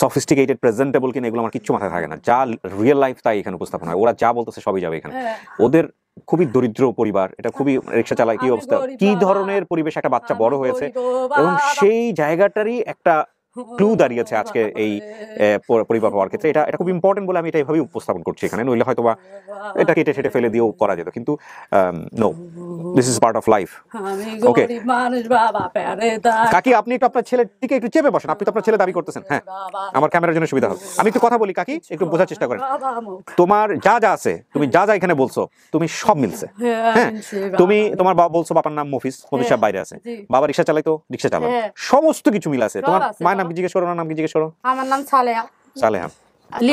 সফিস্টিকেটেড প্রেজেন্টেবল কিনা এগুলো আমার কিচ্ছু মাথায় থাকে না, যা রিয়েল লাইফ তাই এখানে উপস্থাপন হয়, ওরা যা বলতেছে সবই যাবে এখানে। ওদের খুবই দরিদ্র পরিবার, এটা খুবই রিক্সা চালায়, কি অবস্থা, কি ধরনের পরিবেশ একটা বাচ্চা বড় হয়েছে, এবং সেই জায়গাটারই একটা ক্লু দাঁড়িয়েছে আজকে এই পরিবার হওয়ার ক্ষেত্রে। এটা খুব ইম্পর্টেন্ট বলে আমি এটা এইভাবেই উপস্থাপন করছি এখানে, নইলে হয়তো বা এটা কেটে সেটে ফেলে দিয়েও করা যেত, কিন্তু no, this is part of life. Okay কাকি, আপনি একটু আপনার ছেলের দিকে একটু চেপে বসেন, আপনি তো আপনার ছেলে দাবি করতেছেন। হ্যাঁ আমার ক্যামেরার জন্য সুবিধা হবে, আমি একটু কথা বলি। কাকি একটু বোঝার চেষ্টা করেন, তোমার যা যা আছে, তুমি যা যা এখানে বলছো, তুমি সব মিলছে। হ্যাঁ তুমি তোমার বাবা বলছো, বাবার নাম মফিজ, মফিজ সাহেব বাইরে আছে, বাবা রিক্সা চালাইতো, রিক্সা চালান, সমস্ত কিছু মিল আছে। তোমার মায়ের নাম কি জিজ্ঞেস করো, নাম কি জিজ্ঞেস করো? আমার নাম সালেহা। সালেহা।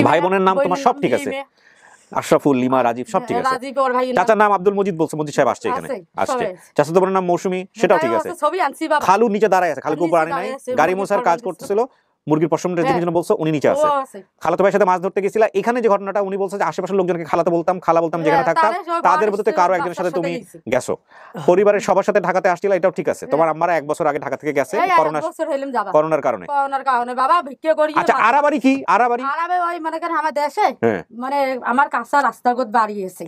ভাই বোনের নাম তোমার সব ঠিক আছে, আশরাফুল, লিমা, রাজীব সব ঠিক আছে। চাচার নাম আব্দুল মজিদ বলছে, মজিদ সাহেব আসছে এখানে, আসছে। চাচাতো বোনের নাম মৌসুমী, সেটাও ঠিক আছে। খালু নিচে দাঁড়ায় আছে, খালু উপর আনে নাই, গাড়ি মোছার কাজ করতেছিল, মুরগির পশমটা যেদিন জন্য বলছো উনি নিচে আছে। খালাতো ভাইয়ের সাথে মাছ ধরতে গেছিলা, এখানে যে ঘটনাটা উনি বলছে যে আশেপাশের লোকজনকে খালাতো বলতাম, খালা বলতাম, যেখানে থাকতাম তাদের মধ্যে কারো একজনের সাথে তুমি গেছো, পরিবারের সবার সাথে ঢাকাতে আসছিলা, এটাও ঠিক আছে। তোমার আম্মারা 1 বছর আগে ঢাকা থেকে গেছে করোনার কারণে। বাবা ভিক্ষা করি। আচ্ছা আরাবাড়ি কি? আরাবাড়ি ওই মনে করেন আমার দেশে, মানে আমার কাঁচা রাস্তার বাড়ি আছে,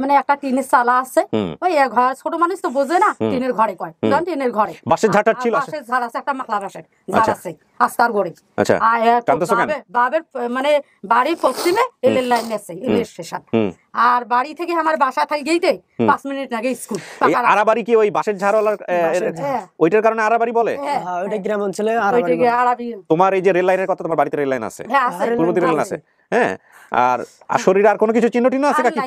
মানে একটা টিনের চালা আছে, ওই ঘর ছোট মানুষ তো বোঝে না, টিনের ঘরে কয়, টিনের ঘরে বাঁশের ঝাড় ছিল, বাঁশের ঝাড় আছে, একটা মাকলা বাঁশের ঝাড় আছে আস্তার গড়ে। বাবের মানে বাড়ির পশ্চিমে রেলের লাইন আছে, রেল স্টেশন, আর বাড়ি থেকে আমার বাসা থেকে গেইতে 5 মিনিট আগে স্কুল। আরাবাড়ি কি ওই বাঁশের ঝাড়ওয়ালার ওইটার কারণে আরাবাড়ি বলে? ওইটা গ্রাম অঞ্চলে আরাবাড়ি। তোমার এই যে রেল লাইনের কথা, তোমার বাড়িতে রেল লাইন আছে? পূর্ব দিকে রেল আছে, হ্যাঁ। আর শরীরে আর কোনো কিছু চিহ্ন টিহ্ন আছে কাকি?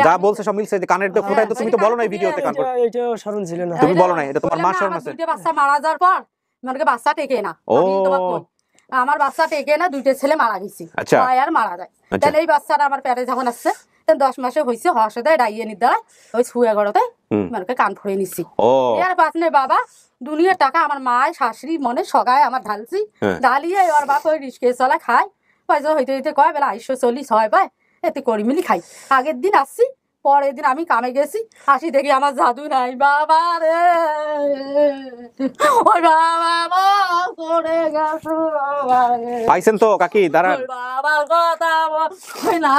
যা বলছে সব মিলছে, যে কানের তো ফোটাই তো তুমি তো বলো না এই ভিডিওতে কান ফোটা, এটা শরণ ছিল না, তুমি বলো না, এটা তোমার মা শরণ আছে। দুইটা বাচ্চা মারা যাওয়ার পর মানে বাচ্চা টেকে না, আমার বাচ্চা টেকে না, 2টা ছেলে মারা গেছে, আর মারা যায়। তাহলে এই বাচ্চাটা আমার পেটে যখন আসছে 10 মাসে হয়েছে, হওয়ার সাথে ডাইয়ে নির দ্বারা ওই ছুঁয়ে গড়তে মানে কান ফুড়ে নিচ্ছি। এর পাশে বাবা দুনিয়ার টাকা আমার মায় শাশুড়ি মনে সগায় আমার ঢালছি, ঢালিয়ে ওর বাপ ওই রিস্কে চলা খায়, পয়সা হইতে হইতে কয় বেলা 240 হয় পায়, এতে করি মিলি খাই। আগের দিন আসছি, পরের দিন আমি কামে গেছি, আসি দেখি আমার জাদু নাই, বাবা রে ওই বাবা করে গেছো পাইছেন তো কাকি, দাঁড়ান। বাবার কথা না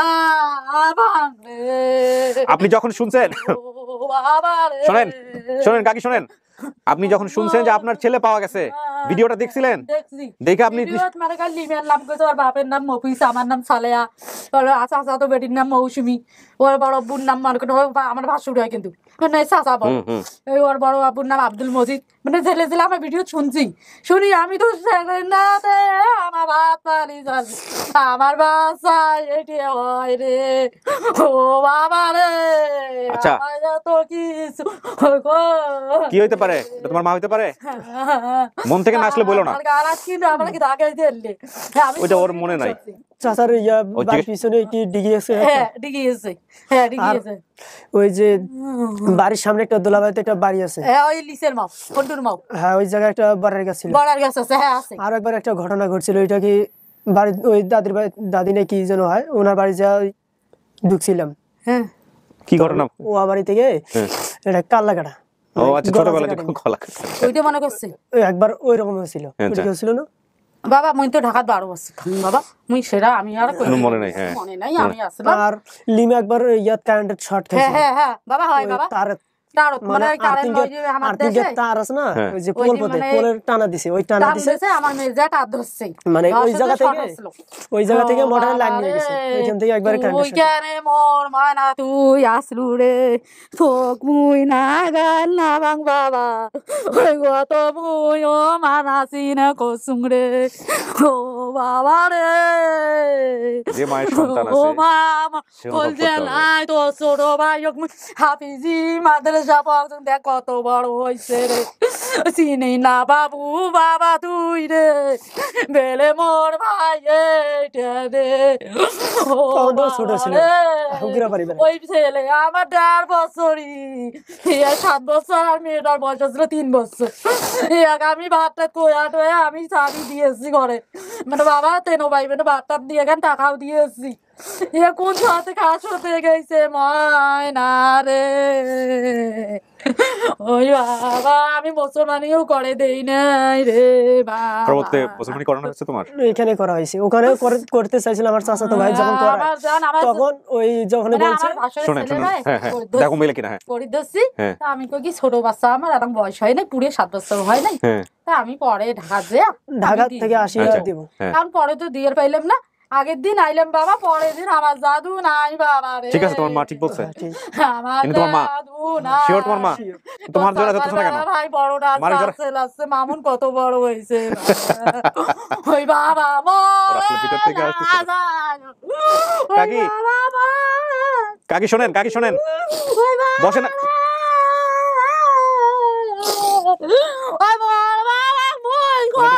আপনি যখন শুনছেন, শোনেন শোনেন কাকি শোনেন, আপনি যখন শুনছেন যে আপনার ছেলে পাওয়া গেছে, ভিডিওটা দেখছিলেন? দেখে আপনি বাপের নাম মফিস, আমার নাম সালেয়া, চাচা তো বেটির নাম মৌসুমি, ওর বড় আব্বুর নাম আমার ভাসুর হয় কিন্তু চাচা বড়, ওর বড় আব্বুর নাম আব্দুল মজিদ। মানে ছেলে ছেলে আমার ভিডিও শুনি আমি তো আমার ভাত পানি আমার বাচ্চা এটি হয় রে, ও বাবা রে। আচ্ছা তো কিছু কি হইতে পারে, তোমার মা হইতে পারে? মন থেকে না আসলে বলো না, ওইটা ওর মনে নাই। চাচার বাড়ির পিছনে কি ডিগি আছে? ডিগি আছে, ওই যে বাড়ির সামনে একটা দোলাবাড়িতে একটা বাড়ি আছে, ওই লিসের মাও, ফন্টুর মাও, হ্যাঁ ওই জায়গায় একটা বড়ার গাছ ছিল, বড়ার গাছ আছে, হ্যাঁ আছে। আর একবার একটা ঘটনা ঘটছিল, ওইটা কি বাড়ি ওই দাদি নাকি যেন হয়, ওনার বাড়ি যা ঢুকছিলাম। হ্যাঁ কি ঘটনা? ও বাড়ি থেকে এটা কাল্লা কাটা। ও আচ্ছা, ছোটবেলা যখন কলা কাটা ওইটা মনে করছে একবার ওই রকম হয়েছিল, ওইটা হয়েছিল না বাবা? মুই তো ঢাকাত 12 বছর বাবা, মুই সেরা আমি আর মনে নাই। হ্যাঁ মনে নাই, আমি আসলাম। আর লিমা একবার ইয়াত কারেন্টের শর্ট খাইছে। হ্যাঁ হ্যাঁ বাবা, হয় বাবা, তার মানে কারেন্ট নয় যে আমার দেশে তার আছে না, ওই যে পোল পথে পোলের টানা দিছে, ওই টানা দিছে আমার মেজা টান ধরছে, মানে ওই জায়গা থেকে মোটর লাইন নিয়ে গেছে, ওইখান থেকে একবার কারেন্ট। ওই কানে মোর মানা তুই আসলু রে, থোক মুই না গাল না বাং বাবা, ওই গত মুই ও মানাসি না কসুম রে, ও বাবা রে। যে মায়ের সন্তান আছে, ও মা বল যে নাই তো ছোট ভাই হাফিজি মাদ্রাসা দেখ কত বড় হয়েছে রে, চিনি না বাবু বাবা তুই রে, বেলে মোর ভাই রে। ওই ছেলে আমার 1.5 বছরই, 7 বছর, আর মেয়েটার বয়স ছিল 3 বছর। আমি ভাতটা কোয়া টোয়া আমি শাড়ি দিয়েছি ঘরে, মানে বাবা তেনো ভাই মানে ভাতটা দিয়ে এখানে টাকাও দিয়েছি। কোন সাথে কাজ হতে গেছে ময়না রে, ওই বাবা আমি মুসলমানিও করে দেই নাই রে বাবা। মুসলমানি করানো হয়েছে তোমার? এখানে করা হয়েছে, ওখানে করতে চাইছিল আমার চাচাতো ভাই যখন করা, তখন ওই যখন বলছে শুনেন দেখো মিলে কিনা, হ্যাঁ করে দিচ্ছি। আমি কই কি ছোট বাচ্চা আমার এখন বয়স হয় নাই, পুরো 7 বছর হয় নাই, তা আমি পরে ঢাকা থেকে 80,000 দিব, কারণ পরে তো দিয়ে পাইলাম না। আগের দিন আইলাম বাবা, পরের দিন আমার জাদু নাই বাবা রে। ঠিক আছে, তোমার মা ঠিক বলছে, আমার জাদু নাই। শিওর তোমার মা? তোমার জন্য এত শোনা কেন? ভাই বড়টা আছে, মামুন কত বড় হইছে ওই বাবা মোর ভিতর থেকে আসছে। কাকি কাকি শোনেন, কাকি শোনেন, বসেন।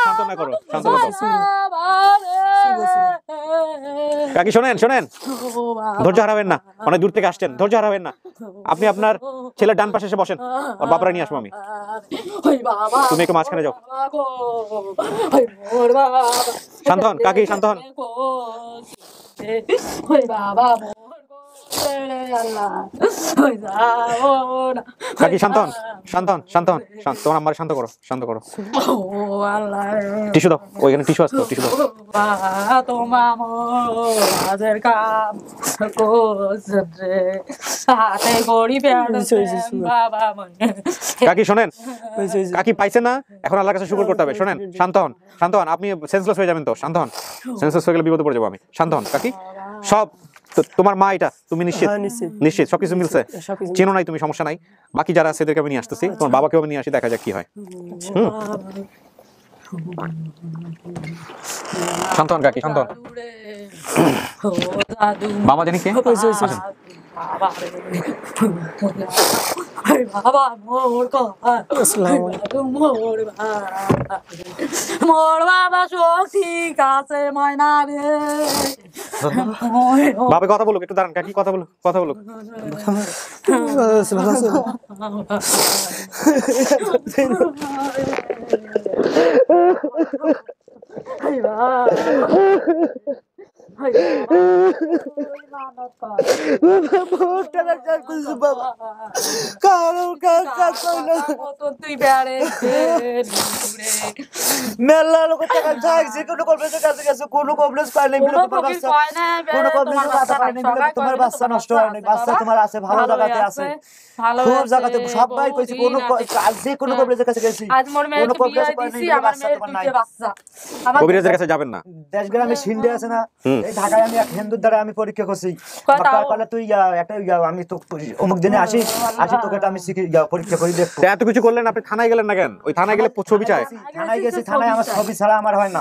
সান্ত্বনা করো, সান্ত্বনা করো। কাকি শোনেন, শোনেন, ধৈর্য হারাবেন না, অনেক দূর থেকে আসছেন, ধৈর্য হারাবেন না। আপনি আপনার ছেলের ডান পাশে এসে বসেন, আর বাবারা নিয়ে আসবো আমি। তুমি একটু মাঝখানে যাও। শান্ত হন কাকি, শান্ত হন। কাকি শান্তন শান্তন শান্তন তোমার আম্মারে শান্ত করো শান্ত করো টিস্যু দাও ওইখানে টিস্যু আসতো টিস্যু দাও কাকি শোনেন কাকি পাইছে না এখন আল্লাহর কাছে শুকর করতে হবে শোনেন শান্তন শান্তন আপনি সেন্সলেস হয়ে যাবেন তো শান্তন সেন্সলেস হয়ে গেলে বিপদে পড়ে যাবো আমি শান্তন কাকি সব তোমার মা এটা তুমি নিশ্চিত নিশ্চিত সবকিছু মিলছে চেনো নাই তুমি সমস্যা নাই বাকি যারা আছে এদেরকে আমি নিয়ে আসতেছি তোমার বাবাকেও আমি নিয়ে আসি দেখা যাক কি হয় শান্তন কাকি শান্তন বাবা জানি কে বাবা মোর বাবা শক্তি কাছে ময়না রে বাবা কথা বলুক একটু দাঁড়ান কাকি কথা বলুক কথা বলুক মেলা লোক টাকা চাইছে কোনো কমপ্লেক্সের কাছে গেছে কোনো কমপ্লেক্স পায় নাই বলে তোমার বাচ্চা নষ্ট হয় নাই বাচ্চা তোমার আছে ভালো জায়গাতে আছে খুব জায়গাতে সবাই কইছে কোনো যে কোনো কমপ্লেক্সের কাছে গেছি কোনো কমপ্লেক্স পায় নাই বাচ্চা তোমার নাই কবিরাজের কাছে যাবেন না দেশগ্রামে সিন্ধে আছে না এই ঢাকায় আমি এক হিন্দুর দ্বারা আমি পরীক্ষা করছি তারপরে তুই একটা আমি তো অমুক দিনে আসি তোকে আমি শিখে পরীক্ষা করে দেখবো এত কিছু করলেন আপনি থানায় গেলেন না কেন ওই থানায় গেলে ছবি চায় থানায় গেছি থানায় আমার ছবি ছাড়া আমার হয় না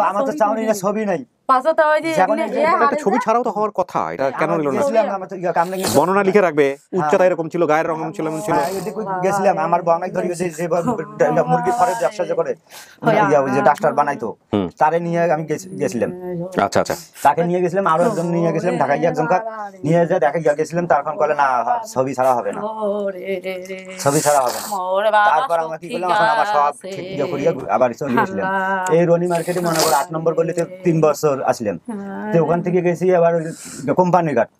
আমার তো চাউনি না ছবি নাই ছবি ছাড়াও তো হওয়ার কথা এটা কেন নিল না বর্ণনা লিখে রাখবে উচ্চতা এরকম ছিল গায়ের রং ছিল এমন ছিল গেছিলাম আমার বনাই ধরে গেছে যে মুরগি ফার্মের ব্যবসা যে করে যে ডাক্তার বানাইতো তারে নিয়ে আমি গেছিলাম আচ্ছা আচ্ছা তাকে নিয়ে গেছিলাম আরো একজন নিয়ে গেছিলাম ঢাকায় একজন নিয়ে যা দেখা গেছিলাম তারপর বলে না ছবি ছাড়া হবে না ছবি ছাড়া হবে না তারপর আমরা কি করলাম আবার সব ঠিক করিয়া আবার চলে গেছিলাম এই রনি মার্কেটে মনে করো 8 নম্বর গলিতে 3 বছর আসলাম তো ওখান থেকে গেছি আবার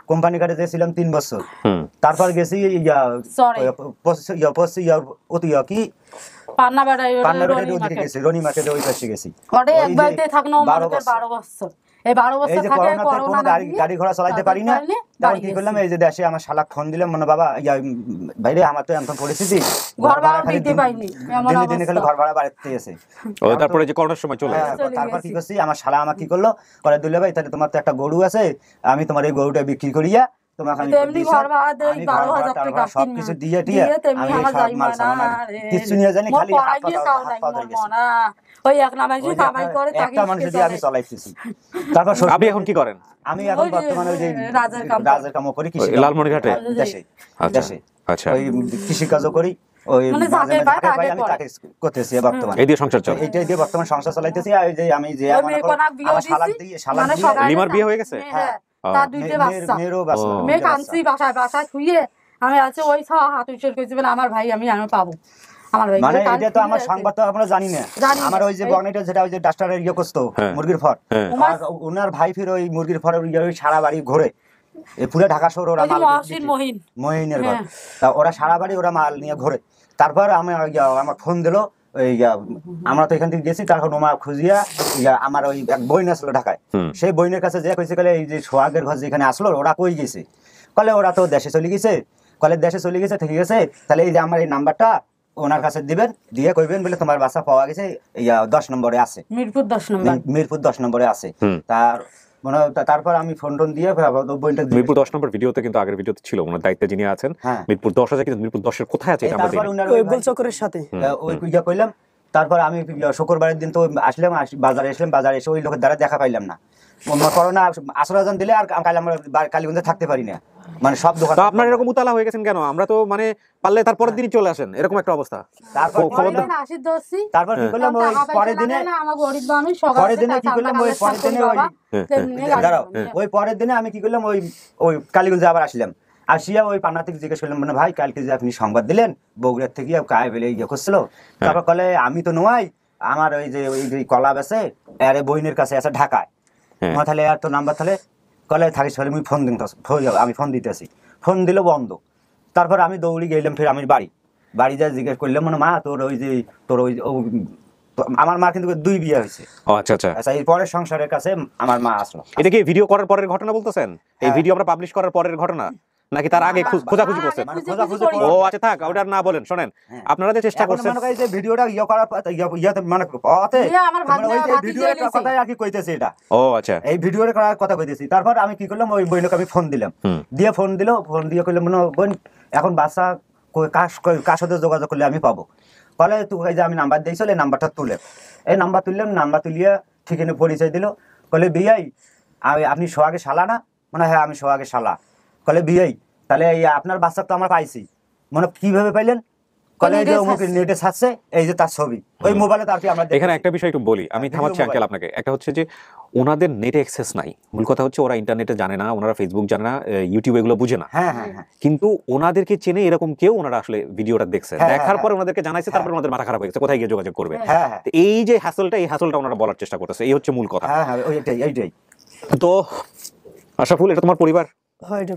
কোম্পানি ঘাটে গেছিলাম 3 বছর তারপর গেছি কি রনি মার্কেটে ওই পাশে গেছি গাড়ি ঘোড়া চালাইতে পারি না তখন কি করলাম এই যে দেশে আমার শালাক ফোন দিলাম মনে বাবা ভাইরে আমার তো এমন পরিস্থিতি দিনে খালি ঘর ভাড়া বাড়তে এসে তারপরে যে করোনার সময় চলে তারপর কি করছি আমার শালা আমার কি করলো করে দুলে ভাই তাহলে তোমার তো একটা গরু আছে আমি তোমার এই গরুটা বিক্রি করিয়া সবকিছু দিয়ে কিছু নিয়ে জানি খালি একটা মানুষ দিয়ে আমি চলাইতেছি তারপর আপনি এখন কি করেন আমি এখন বর্তমানে ওই যে রাজের কাম করি লালমনিরহাটে দেশে আচ্ছা ওই কৃষি কাজও করি ওই আমি তাকে করতেছি বর্তমানে এই দিয়ে সংসার চলে এইটাই দিয়ে বর্তমানে সংসার চালাইতেছি আর এই যে আমি যে আমার শালাক দিয়ে লিমার বিয়ে হয়ে গেছে হ্যাঁ তার দুইটা বাচ্চা মেয়ে কাঁদছি বাসায় শুয়ে আমি আছে ওই হাত উচ্চর করেছি বলে আমার ভাই আমি পাবো মানে এটা তো আমার সংবাদ তো আমরা জানি না আমার ওই যে বর্ণিটা যেটা ওই যে ডাক্তারের ইয়ে করতো মুরগির ফর ওনার ভাই ফির ওই মুরগির ফর সারা বাড়ি ঘুরে পুরো ঢাকা শহর ওরা মহিনের ঘর তা ওরা সারা বাড়ি ওরা মাল নিয়ে ঘুরে তারপর আমার ফোন দিল ওই আমরা তো এখান থেকে গেছি তখন ওমা খুঁজিয়া আমার ওই এক বইন আসলো ঢাকায় সেই বইনের কাছে যে কইছে কলে এই যে সোহাগের ঘর যেখানে আসলো ওরা কই গেছে কলে ওরা তো দেশে চলে গেছে কলে দেশে চলে গেছে ঠিক আছে তাহলে এই যে আমার এই নাম্বারটা ওনার কাছে দিবেন দিয়ে কইবেন বলে তোমার বাসা পাওয়া গেছে 10 নম্বরে আছে মিরপুর 10 নম্বরে আছে তার মানে তারপর আমি ফোন টোন দিয়ে মিরপুর 10 নম্বর ভিডিওতে কিন্তু আগের ভিডিওতে ছিল ওনার দায়িত্বে যিনি আছেন মিরপুর 10 আছে কিন্তু মিরপুর 10 এর কোথায় আছে এটা আমরা জানি ওই গোলচক্করের সাথে ওই কুইয়া কইলাম তারপর আমি শুক্রবারের দিন তো আসলাম বাজারে এসে ওই লোকের দ্বারা দেখা পাইলাম না করোনা আশ্রয়জন দিলে আর কাল আমরা কালীগঞ্জে থাকতে পারি না মানে সব দোকান আপনার এরকম উতালা হয়ে গেছেন কেন আমরা তো মানে পারলে তার পরের দিনই চলে আসেন এরকম একটা অবস্থা তারপর কি করলাম ওই পরের দিনে কি করলাম ওই পরের দিনে আমি কি করলাম ওই কালীগঞ্জে আবার আসলাম আসিয়া ওই পান্না থেকে জিজ্ঞেস করলাম মানে ভাই কালকে যে আপনি সংবাদ দিলেন বগুড়ার থেকে কায় বেলে ইয়ে করছিল তারপর কলে আমি তো নয় আমার ওই যে ওই কলা বেছে আরে বইনের কাছে আছে ঢাকায় তাহলে আর তো নাম্বার তাহলে কলে থাকিস বলে মুই ফোন আমি ফোন দিতেছি, ফোন দিলে বন্ধ। তারপর আমি দৌড়ি গেলাম ফের আমি বাড়ি যা জিজ্ঞেস করলাম মানে মা তোর ওই যে আমার মা কিন্তু 2 বিয়ে হয়েছে। আচ্ছা আচ্ছা আচ্ছা, এই পরের সংসারের কাছে আমার মা আসলো। এটা কি ভিডিও করার পরের ঘটনা বলতেছেন? এই ভিডিও আমরা পাবলিশ করার পরের ঘটনা নাকি তার আগে খোঁজাখুঁজি করছেন? ও আচ্ছা থাক, ওটা না বলেন। শোনেন, আপনারা যে চেষ্টা করছেন যে ভিডিওটা করার মানে ওই ভিডিওর কথাই আর কি কইতেছি এটা। ও আচ্ছা, এই ভিডিওর করার কথা কইতেছি। তারপর আমি কি করলাম, ওই বোনকে আমি ফোন দিলাম, ফোন দিয়ে কইলাম বোন এখন বাচ্চা কার সাথে যোগাযোগ করলে আমি পাবো? বলে তুই যে আমি নাম্বার দিয়েছিল, এই নাম্বারটা তুলে, এই নাম্বার তুললাম, নাম্বার তুলিয়ে ঠিকানা পরিচয় দিল। বলে বিয়াই আপনি সোহাগে শালা না? মানে হ্যাঁ আমি সোহাগে শালা। বলে বিয়াই তাহলে আপনার বাচ্চা তো আমরা পাইছি, মানে কিভাবে পাইলেন? কলে যে অমুকের নেটে ছাড়ছে, এই যে তার ছবি ওই মোবাইলে। তার কি আমরা এখানে একটা বিষয় একটু বলি, আমি থামাচ্ছি আঙ্কেল আপনাকে। একটা হচ্ছে যে ওনাদের নেটে অ্যাক্সেস নাই, মূল কথা হচ্ছে ওরা ইন্টারনেটে জানে না, ওনারা ফেসবুক জানে না, ইউটিউব এগুলো বুঝে না। কিন্তু ওনাদেরকে চেনে এরকম কেউ ওনারা আসলে ভিডিওটা দেখছে, দেখার পরে ওনাদেরকে জানাইছে, তারপর ওনাদের মাথা খারাপ হয়ে গেছে কোথায় গিয়ে যোগাযোগ করবে। এই যে হ্যাসলটা, এই হ্যাসলটা ওনারা বলার চেষ্টা করতেছে, এই হচ্ছে মূল কথা। এইটাই। তো আশরাফুল, এটা তোমার পরিবার,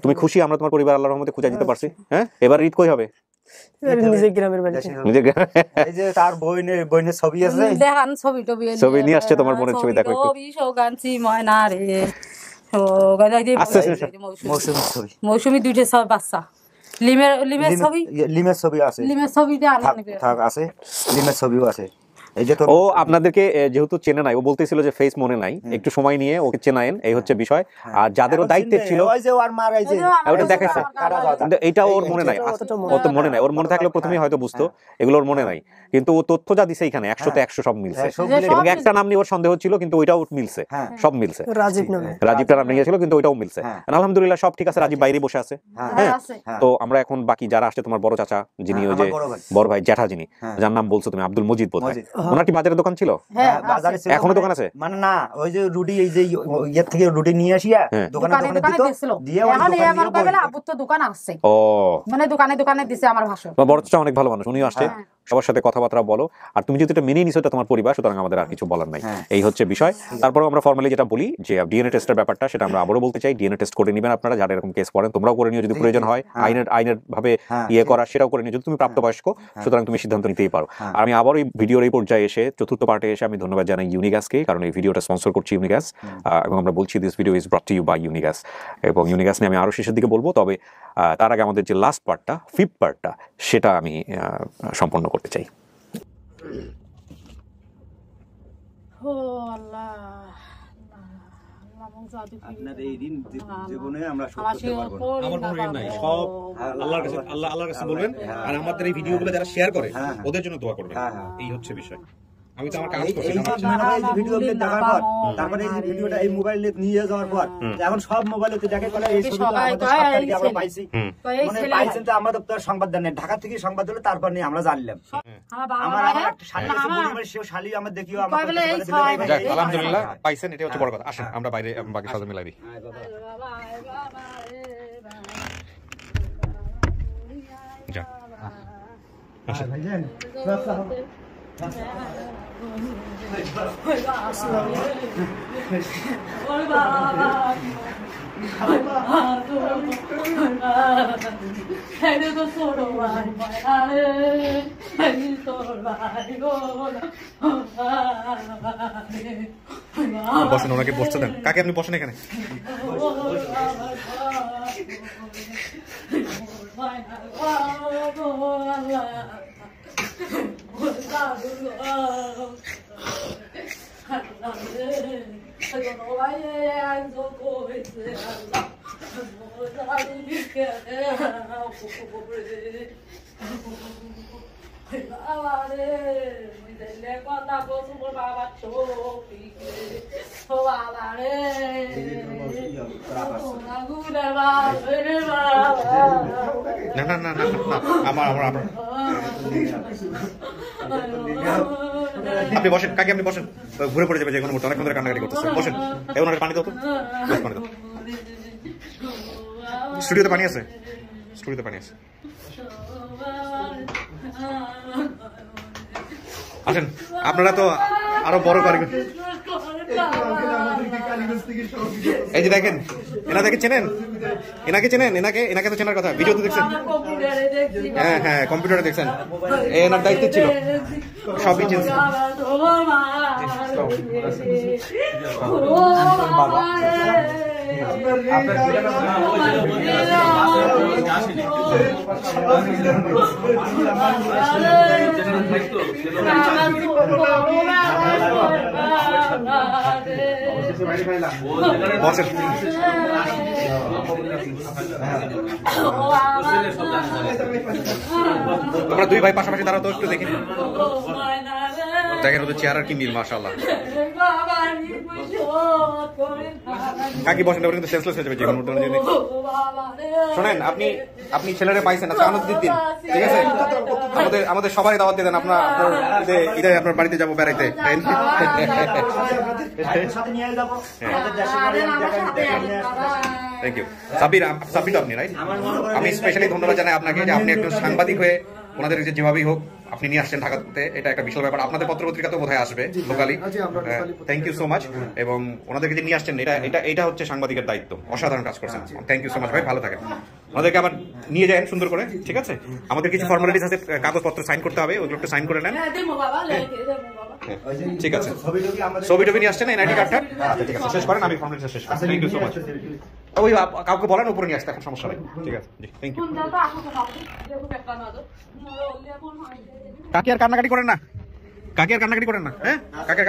তুমি খুশি? আমরা তোমার পরিবার আল্লাহর রহমতে খুঁজে দিতে পারছি। হ্যাঁ, এবার ঈদ কই হবে? নিজের গ্রামের বাড়িতে। এই যে তার বোনের ছবি আছে, দেখান ছবি নিয়ে আসছে তোমার বোনের ছবি, দেখো একটু। মৌসুমী 2টে সব বাচ্চা, লিমের ছবি আছে, লিমের ছবিটা আছে, লিমের ছবিও আছে। ও আপনাদেরকে যেহেতু চেনে নাই, ও বলতেছিল যে ফেস মনে নাই, একটু সময় নিয়ে ওকে চেনায়েন, এই হচ্ছে বিষয়। আর যাদেরও দায়িত্বে ছিল ওটা দেখেছে, কিন্তু এটা ওর মনে নাই, ও তো মনে নাই। ওর মনে থাকলে প্রথমেই হয়তো বুঝতো, এগুলো ওর মনে নাই। কিন্তু ও তথ্য যা দিছে এখানে 100তে 100 সব মিলছে। এবং একটা নাম নিয়ে ওর সন্দেহ ছিল, কিন্তু ওইটাও মিলছে, সব মিলছে। রাজীবটা নাম নিয়েছিল, কিন্তু ওইটাও মিলছে। আলহামদুলিল্লাহ সব ঠিক আছে। রাজীব বাইরে বসে আছে। হ্যাঁ, তো আমরা এখন বাকি যারা আসছে, তোমার বড় চাচা যিনি, ওই যে বড় ভাই জ্যাঠা যিনি, যার নাম বলছো তুমি, আব্দুল মজিদ বোধহয়, ওনার কি বাজারে দোকান ছিল? এখনো দোকান আছে? মানে না, ওই যে রুটি, এই যে ইয়ের থেকে রুটি নিয়ে আসিয়া দোকানে দিছিল, দিয়ে এখন আমার কইলা আবু তো দোকান আছে। ও মানে দোকানে দিছে আমার ভাষা। বড় চাচা অনেক ভালো মানুষ, উনিও আসছে, সবার সাথে কথাবার্তা বলো। আর তুমি যদি এটা মেনে নিছো, এটা তোমার পরিবার, সুতরাং আমাদের আর কিছু বলার নাই। এই হচ্ছে বিষয়। তারপরেও আমরা ফর্মালি যেটা বলি যে ডিএনএ টেস্টের ব্যাপারটা, সেটা আমরা আবারও বলতে চাই, ডিএনএ টেস্ট করে নেবেন আপনারা, যারা এরকম কেস পড়েন তোমরাও করে নিও, যদি প্রয়োজন হয় আইনের ভাবে ইয়ে করা সেটাও করে নিও, যদি তুমি প্রাপ্তবয়স্ক, সুতরাং তুমি সিদ্ধান্ত নিতেই পারো। আর আমি আবার এই ভিডিওর এই পর্যায়ে এসে, চতুর্থ পার্টে এসে আমি ধন্যবাদ জানাই ইউনিগ্যাসকে, কারণ এই ভিডিওটা স্পন্সর করছি ইউনিগ্যাস, এবং আমরা বলছি this video is brought to you by Unigas. এবং ইউনিগ্যাস নিয়ে আমি আরও শেষের দিকে বলবো, তবে তার আগে আমাদের যে লাস্ট পার্টটা, 5th পার্টটা, সেটা আমি সম্পন্ন করতে চাই। আপনার এই দিন জীবনে আমরা শোধ করতে পারবো না। আমার কোনো ঋণ নাই, সব আল্লাহর কাছে, আল্লাহর কাছে বলবেন। আর আমাদের এই ভিডিওগুলো যারা শেয়ার করে ওদের জন্য দোয়া করবেন, এই হচ্ছে বিষয়। আমি তো আমার কাজ করছি, এই ভিডিওগুলো দেখার পর, তারপরে এই ভিডিওটা এই মোবাইলে নিয়ে যাওয়ার পর, এখন সব মোবাইলেতে দেখে বলে এই ছবিটা আমাদের 7 তারিখে আমরা পাইছি, মানে পাইছেন তো আমরা তো সংবাদ দেন, ঢাকা থেকে সংবাদ হলো, তারপর নিয়ে আমরা জানলাম। আমার একটা শালি আছে, পরিবারের সেও শালি আমার দেখিও, আমার আলহামদুলিল্লাহ পাইছেন, এটা হচ্ছে বড় কথা। আসেন আমরা বাইরে বাকি সাথে মিলাই দিই। যা আসেন ভাইজান, বসেন, ওনাকে বসতে দেন। কাকে আপনি বসেন এখানে। না না না না আমার আপনি বসেন, কাকে আপনি বসেন, ঘুরে পড়ে যাবে যে কোনো মুহূর্তে, অনেকক্ষণ ধরে কান্নাকাটি করতেছে। বসেন, এখন পানি দাও তো, পানি দাও। স্টুডিওতে পানি আছে, স্টুডিওতে পানি আছে। আসেন, আপনারা তো আরো বড় কারিগর। এই যে দেখেন, এনাকে চেনেন, এনাকে চেনেন, এনাকে তো চেনার কথা, ভিডিও তো দেখছেন। হ্যাঁ হ্যাঁ, কম্পিউটারে দেখছেন, এনার দায়িত্ব ছিল, সবই চিনছে। তোমরা দুই ভাই পাশাপাশি দাঁড়াও তো একটু দেখি, দেখেন ওদের চেহারা কি মিল, মাশাআল্লাহ। কাকি বসেন, ওরা কিন্তু সেন্সলেস হয়ে যাবে জীবন। শোনেন, আপনি ছেলেরে পাইছেন, আচ্ছা আনন্দের দিন, ঠিক আছে? আমাদের সবাই দাওয়াত দিয়ে দেন, আপনার ঈদে আপনার বাড়িতে যাবো বেড়াইতে। Thank you. সাব্বির তো আপনি, রাইট? আমি স্পেশালি ধন্যবাদ জানাই আপনাকে যে আপনি একজন সাংবাদিক হয়ে ওনাদের যেভাবেই হোক আপনি নিয়ে আসছেন ঢাকাতে, এটা একটা বিশাল ব্যাপার। আপনাদের পত্রপত্রিকা তো বোধহয় আসবে locally. Thank you so much. এবং ওনাদেরকে যে নিয়ে আসছেন, এটা হচ্ছে সাংবাদিকের দায়িত্ব, অসাধারণ কাজ করছেন। থ্যাংক ইউ সো মাচ ভাই, ভালো থাকেন। ওনাদেরকে আবার নিয়ে যান সুন্দর করে, ঠিক আছে? আমাদের কিছু ফর্মালিটিস আছে, কাগজপত্র সাইন করতে হবে, ওগুলো একটু সাইন করে নেন, ঠিক আছে? ছবি টবি নিয়ে আসছেন, এনআইডি কার্ডটা, আচ্ছা ঠিক আছে, শেষ করেন, আমি ফর্মালিটিস শেষ করি। Thank you so much. ওই কাউকে বলেন উপরে নিয়ে আসতে, এখন সমস্যা নেই, ঠিক আছে? জি, থ্যাংক ইউ। কাকি আর কান্নাকাটি করেন না, কাকি আর কান্নাকাটি করেন না, হ্যাঁ? কাকি আর